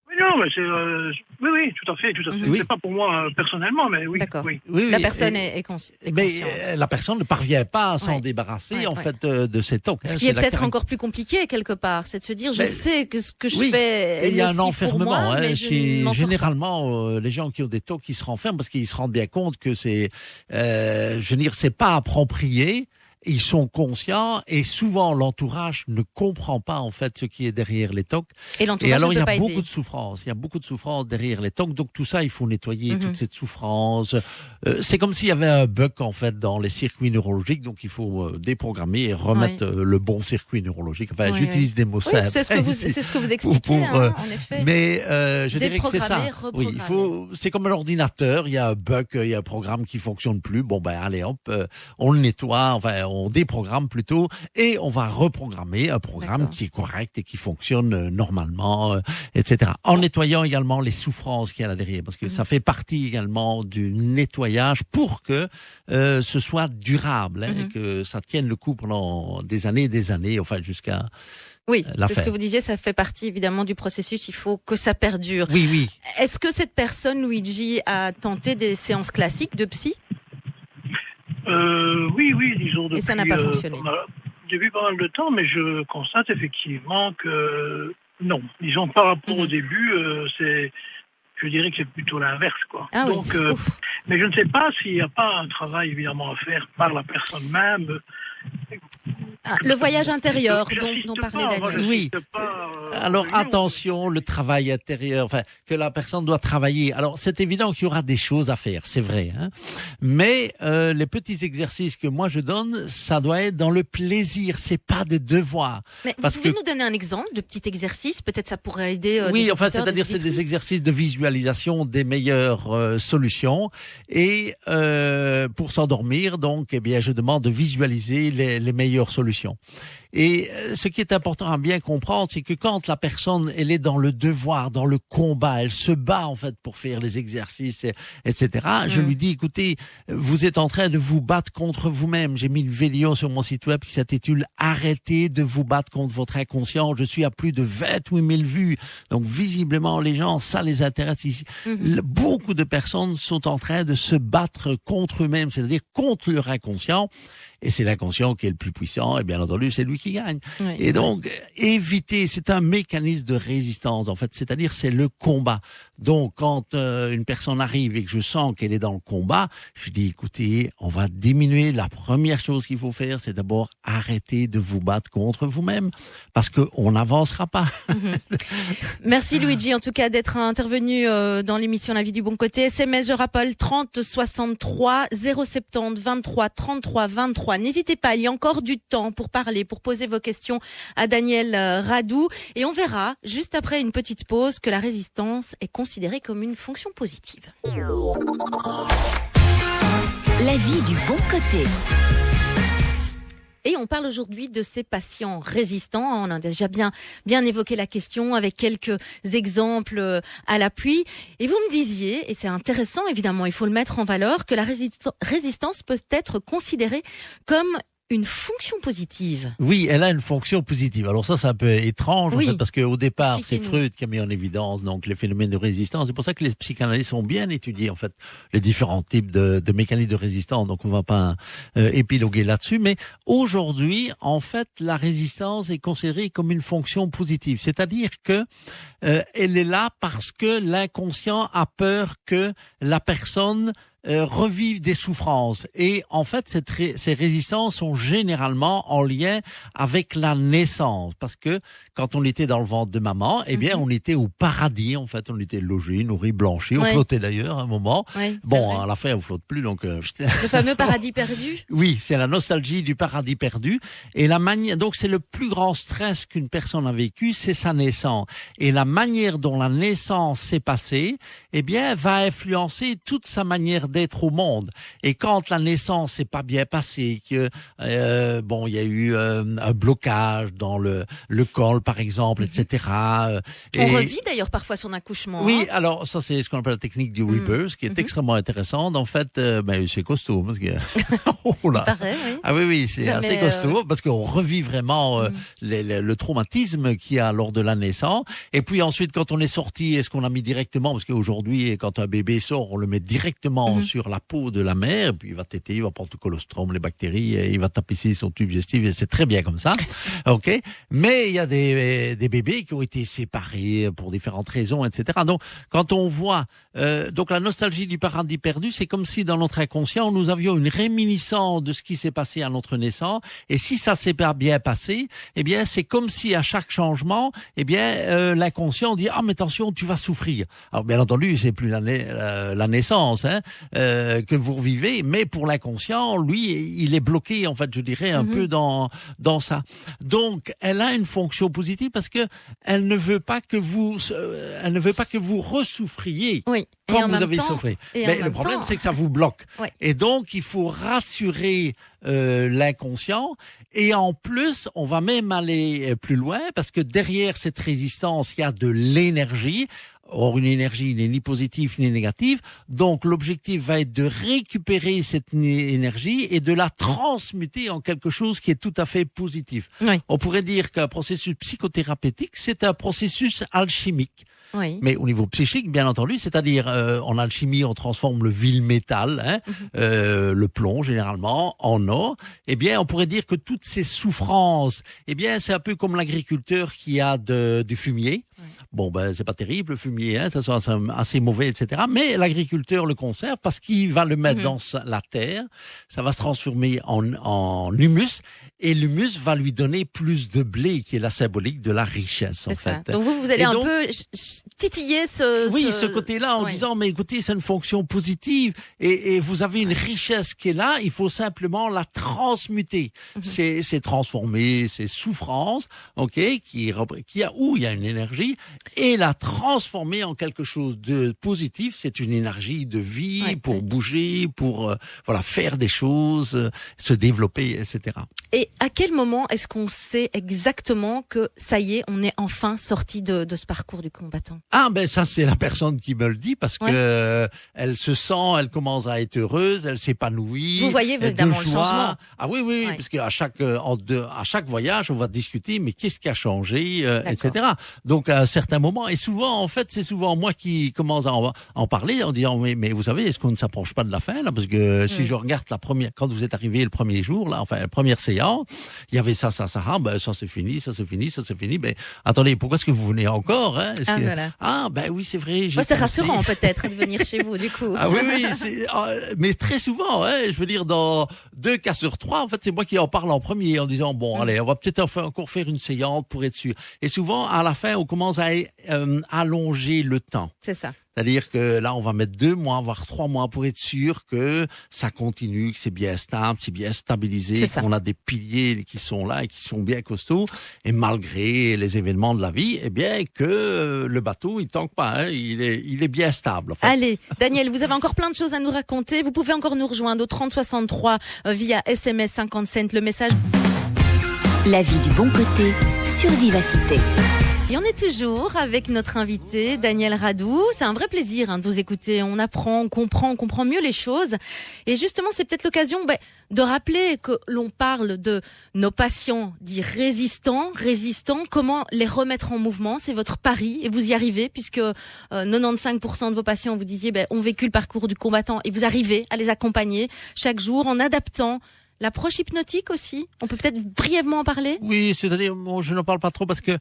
Oui, non, mais c'est... oui, tout à fait. Oui. C'est pas pour moi personnellement, mais oui. D'accord. Oui. Oui, La personne est consciente. Mais la personne ne parvient pas à s'en Ouais. débarrasser Ouais. fait de ces TOC. Ce qui est peut-être encore plus compliqué quelque part, c'est de se dire je sais que ce que je fais et est il y a un nocif pour enfermement. moi, mais je m'en sors Généralement, les gens qui ont des TOC, ils se renferment parce qu'ils se rendent bien compte que c'est, c'est pas approprié. Ils sont conscients et souvent l'entourage ne comprend pas en fait ce qui est derrière les TOC. Et l'entourage Et alors ne il y peut a pas beaucoup aider. de souffrance. Il y a beaucoup de souffrance derrière les TOC. Donc tout ça, il faut nettoyer toute cette souffrance. C'est comme s'il y avait un bug en fait dans les circuits neurologiques. Donc il faut déprogrammer et remettre le bon circuit neurologique. Enfin, j'utilise des mots simples. C'est ce que vous expliquez, en effet. Mais je dirais que c'est ça. Déprogrammer, Oui, c'est comme un ordinateur. Il y a un bug, il y a un programme qui fonctionne plus. Bon allez hop, on le nettoie. Enfin, on déprogramme plutôt et on va reprogrammer un programme qui est correct et qui fonctionne normalement, etc. En nettoyant également les souffrances qu'il y a là derrière, parce que ça fait partie également du nettoyage pour que ce soit durable et que ça tienne le coup pendant des années, enfin jusqu'à Oui, c'est ce que vous disiez, ça fait partie évidemment du processus, il faut que ça perdure. Oui. Est-ce que cette personne, Luigi, a tenté des séances classiques de psy? Oui, disons. Et ça n'a pas fonctionné. Depuis pas mal de temps, mais je constate effectivement que non. Disons, par rapport au début, je dirais que c'est plutôt l'inverse, quoi. Ah donc, oui. mais je ne sais pas s'il n'y a pas un travail évidemment à faire par la personne même. Le voyage intérieur dont parlait Daniel. Oui. Alors attention, le travail intérieur, que la personne doit travailler. Alors c'est évident qu'il y aura des choses à faire, c'est vrai. Mais les petits exercices que moi je donne, ça doit être dans le plaisir, c'est pas des devoirs. Mais vous pouvez nous donner un exemple de petit exercice? Peut-être ça pourrait aider. Oui, c'est-à-dire c'est des exercices de visualisation des meilleures solutions. Et pour s'endormir, donc, je demande de visualiser les meilleures solutions. Et ce qui est important à bien comprendre, c'est que quand la personne, elle est dans le devoir, dans le combat, elle se bat en fait pour faire les exercices, etc. Je lui dis, écoutez, vous êtes en train de vous battre contre vous-même. J'ai mis une vidéo sur mon site web qui s'intitule « Arrêtez de vous battre contre votre inconscient ». Je suis à plus de 28 000 vues. Donc visiblement, les gens, ça les intéresse ici. Beaucoup de personnes sont en train de se battre contre eux-mêmes, c'est-à-dire contre leur inconscient. Et c'est l'inconscient qui est le plus puissant, et bien entendu, c'est lui qui gagne. Oui. Et donc, éviter, c'est un mécanisme de résistance, en fait, c'est-à-dire c'est le combat. Donc, quand une personne arrive et que je sens qu'elle est dans le combat, je dis, écoutez, on va diminuer. La première chose qu'il faut faire, c'est d'abord arrêter de vous battre contre vous-même, parce qu'on n'avancera pas. Merci Luigi, en tout cas, d'être intervenu dans l'émission La vie du bon côté. SMS, je rappelle, 30 63 070 23 33 23. N'hésitez pas, il y a encore du temps pour parler, pour poser vos questions à Daniel Radou. Et on verra, juste après une petite pause, que la résistance est considérée comme une fonction positive. La vie du bon côté. Et on parle aujourd'hui de ces patients résistants. On a déjà bien évoqué la question avec quelques exemples à l'appui. Et vous me disiez, et c'est intéressant évidemment, il faut le mettre en valeur, que la résistance peut être considérée comme une fonction positive. Oui, elle a une fonction positive. Alors ça, c'est un peu étrange, en fait, parce qu'au départ, c'est Freud qui a mis en évidence donc les phénomènes de résistance. C'est pour ça que les psychanalystes ont bien étudié, en fait, les différents types de mécanismes de résistance. Donc on va pas épiloguer là-dessus. Mais aujourd'hui, en fait, la résistance est considérée comme une fonction positive. C'est-à-dire que elle est là parce que l'inconscient a peur que la personne revivent des souffrances. Et en fait, ces résistances sont généralement en lien avec la naissance. Parce que quand on était dans le ventre de maman, eh bien, on était au paradis. En fait, on était logé, nourri, blanchi. On flottait d'ailleurs à un moment. Oui, bon, à la fin, on flotte plus. Donc, le fameux paradis perdu. Oui, c'est la nostalgie du paradis perdu. Et donc c'est le plus grand stress qu'une personne a vécu, c'est sa naissance. Et la manière dont la naissance s'est passée, eh bien, va influencer toute sa manière d'être au monde. Et quand la naissance s'est pas bien passée, que il y a eu un blocage dans le col, par exemple, etc. On revit d'ailleurs parfois son accouchement. Oui, alors ça c'est ce qu'on appelle la technique du rebirth, qui est extrêmement intéressante. En fait, c'est costaud parce que oh là. Paraît, oui. Ah oui, c'est assez costaud parce qu'on revit vraiment le traumatisme qu'il y a lors de la naissance. Et puis ensuite, quand on est sorti, est-ce qu'on a mis directement, parce qu'aujourd'hui, quand un bébé sort, on le met directement sur la peau de la mère, puis il va téter, il va prendre le colostrum, les bactéries, et il va tapisser son tube digestif, et c'est très bien comme ça. Ok. Mais il y a des bébés qui ont été séparés pour différentes raisons, etc. Donc, quand on voit, donc la nostalgie du paradis perdu, c'est comme si dans notre inconscient, nous avions une réminiscence de ce qui s'est passé à notre naissance. Et si ça s'est pas bien passé, eh bien, c'est comme si à chaque changement, eh bien, l'inconscient dit, mais attention, tu vas souffrir. Alors, bien entendu, c'est plus la naissance, que vous revivez, mais pour l'inconscient, lui, il est bloqué, en fait, je dirais, un peu dans ça. Donc, elle a une fonction positive parce que elle ne veut pas que vous ressouffriez. Oui. Quand vous avez souffert. Mais le problème, c'est que ça vous bloque. Ouais. Et donc, il faut rassurer l'inconscient. Et en plus, on va même aller plus loin parce que derrière cette résistance, il y a de l'énergie. Or, une énergie n'est ni positive ni négative. Donc, l'objectif va être de récupérer cette énergie et de la transmuter en quelque chose qui est tout à fait positif. Oui. On pourrait dire qu'un processus psychothérapeutique, c'est un processus alchimique. Oui. Mais au niveau psychique, bien entendu, c'est-à-dire en alchimie, on transforme le vil métal, le plomb généralement, en or. Eh bien, on pourrait dire que toutes ces souffrances, eh bien, c'est un peu comme l'agriculteur qui a du fumier. Oui. Bon, c'est pas terrible le fumier, ça sent assez mauvais, etc. Mais l'agriculteur le conserve parce qu'il va le mettre dans la terre. Ça va se transformer en humus. Et l'humus va lui donner plus de blé, qui est la symbolique de la richesse, en fait. Donc vous allez un peu titiller ce côté-là en disant, mais écoutez, c'est une fonction positive et vous avez une richesse qui est là, il faut simplement la transmuter. C'est transformer ces souffrances, où il y a une énergie, et la transformer en quelque chose de positif. C'est une énergie de vie pour bouger, pour faire des choses, se développer, etc. Et à quel moment est-ce qu'on sait exactement que ça y est, on est enfin sorti de ce parcours du combattant? Ça c'est la personne qui me le dit parce que elle se sent, elle commence à être heureuse, elle s'épanouit. Vous voyez évidemment le changement. Ah oui, parce qu'à chaque voyage, on va discuter, mais qu'est-ce qui a changé, etc. Donc à un certain moment, et souvent en fait, c'est souvent moi qui commence à en parler en disant mais vous savez, est-ce qu'on ne s'approche pas de la fin là? Parce que si je regarde quand vous êtes arrivé le premier jour là, la première séance, il y avait ça ça c'est fini, ben attendez, pourquoi est-ce que vous venez encore, oui, c'est vrai. C'est rassurant peut-être de venir chez vous du coup. Ah oui, mais très souvent, je veux dire dans 2 cas sur 3, en fait, c'est moi qui en parle en premier en disant allez, on va peut-être encore faire une séance pour être sûr. Et souvent à la fin, on commence à allonger le temps. C'est ça. C'est-à-dire que là, on va mettre 2 mois, voire 3 mois pour être sûr que ça continue, que c'est bien stable, c'est bien stabilisé, qu'on a des piliers qui sont là et qui sont bien costauds. Et malgré les événements de la vie, eh bien, que le bateau, il tanque pas, il est bien stable. En fait. Allez, Daniel, vous avez encore plein de choses à nous raconter. Vous pouvez encore nous rejoindre au 3063 via SMS 50 cents, le message. La vie du bon côté sur Vivacité. Et on est toujours avec notre invité, Daniel Radou. C'est un vrai plaisir de vous écouter. On apprend, on comprend mieux les choses. Et justement, c'est peut-être l'occasion de rappeler que l'on parle de nos patients dits résistants, comment les remettre en mouvement. C'est votre pari et vous y arrivez puisque 95% de vos patients, vous disiez, ont vécu le parcours du combattant et vous arrivez à les accompagner chaque jour en adaptant L'approche hypnotique aussi, on peut peut-être brièvement en parler? Oui, c'est-à-dire, bon, je n'en parle pas trop parce que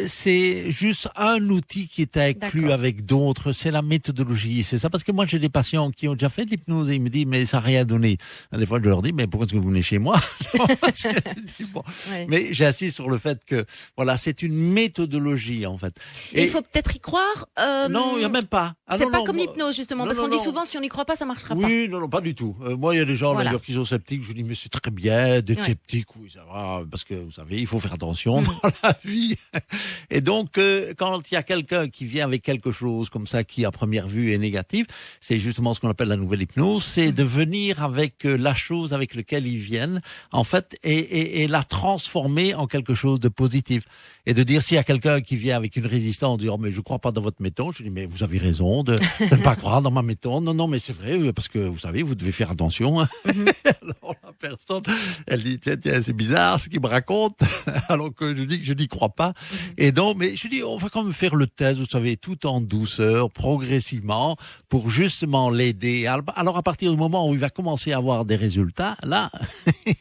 c'est juste un outil qui est inclus D'accord. avec d'autres, c'est la méthodologie, c'est ça. Parce que moi, j'ai des patients qui ont déjà fait de l'hypnose et ils me disent, mais ça n'a rien donné. Des fois, je leur dis, mais pourquoi est-ce que vous venez chez moi? Non, parce que, bon. Ouais. Mais j'insiste sur le fait que, voilà, c'est une méthodologie, en fait. Et il faut peut-être y croire. Non, il n'y a même pas. Ah, c'est non, pas non, comme moi- l'hypnose, justement, non, parce non, qu'on dit non. souvent, si on n'y croit pas, ça marchera pas. Oui, non, pas du tout. Moi, il y a des gens, Voilà. d'ailleurs, qui sont sceptiques. Je dis, mais c'est très bien d'être Ouais. sceptique. Oui, ça va, parce que, vous savez, il faut faire attention dans la vie. Et donc, quand il y a quelqu'un qui vient avec quelque chose comme ça, qui, à première vue, est négatif, c'est justement ce qu'on appelle la nouvelle hypnose, c'est de venir avec la chose avec laquelle ils viennent, en fait, et la transformer en quelque chose de positif. Et de dire, s'il y a quelqu'un qui vient avec une résistance, dire, oh, mais je crois pas dans votre méthode, je dis, mais vous avez raison de ne pas croire dans ma méthode. Non, mais c'est vrai, parce que vous savez, vous devez faire attention. Hein. Alors la personne, elle dit, tiens, c'est bizarre ce qu'il me raconte, alors que je dis que je n'y crois pas. Et donc, mais je dis, on va quand même faire le test, vous savez, tout en douceur, progressivement, pour justement l'aider. Alors à partir du moment où il va commencer à avoir des résultats, là,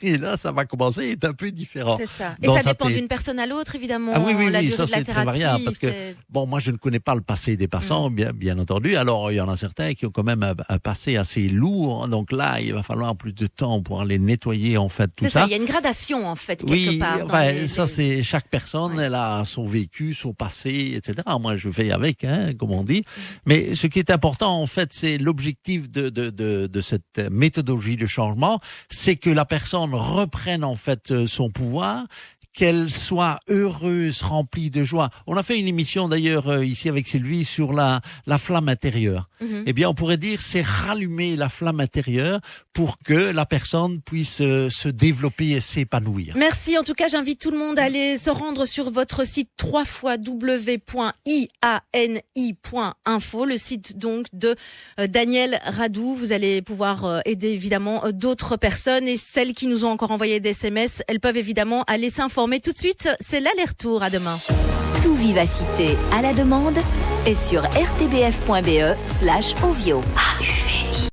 et là, ça va commencer à être un peu différent. C'est ça. Et Dans ça sa dépend tête. d'une personne à l'autre, évidemment. Ah oui, la durée ça de la c'est très thérapie, variable parce que c'est- bon, moi je ne connais pas le passé des patients, bien entendu. Alors il y en a certains qui ont quand même un passé assez lourd, donc là il va falloir plus de temps pour aller nettoyer en fait tout c'est ça. Il y a une gradation, en fait, quelque Oui, part. dans enfin les- ça les- c'est chaque personne, Ouais. elle a son vécu, son passé, etc. Moi je fais avec, hein, comme on dit. Mais ce qui est important en fait, c'est l'objectif de cette méthodologie de changement, c'est que la personne reprenne en fait son pouvoir, qu'elle soit heureuse, remplie de joie. On a fait une émission d'ailleurs ici avec Sylvie sur la flamme intérieure. Mhm. Eh bien, on pourrait dire c'est rallumer la flamme intérieure pour que la personne puisse se développer et s'épanouir. Merci. En tout cas, j'invite tout le monde à aller se rendre sur votre site www.iani.info, le site donc de Daniel Radou. Vous allez pouvoir aider évidemment d'autres personnes et celles qui nous ont encore envoyé des SMS, elles peuvent évidemment aller s'informer. Tout de suite, c'est l'aller-retour. À demain. Tout Vivacité à la demande est sur rtbf.be/ovio.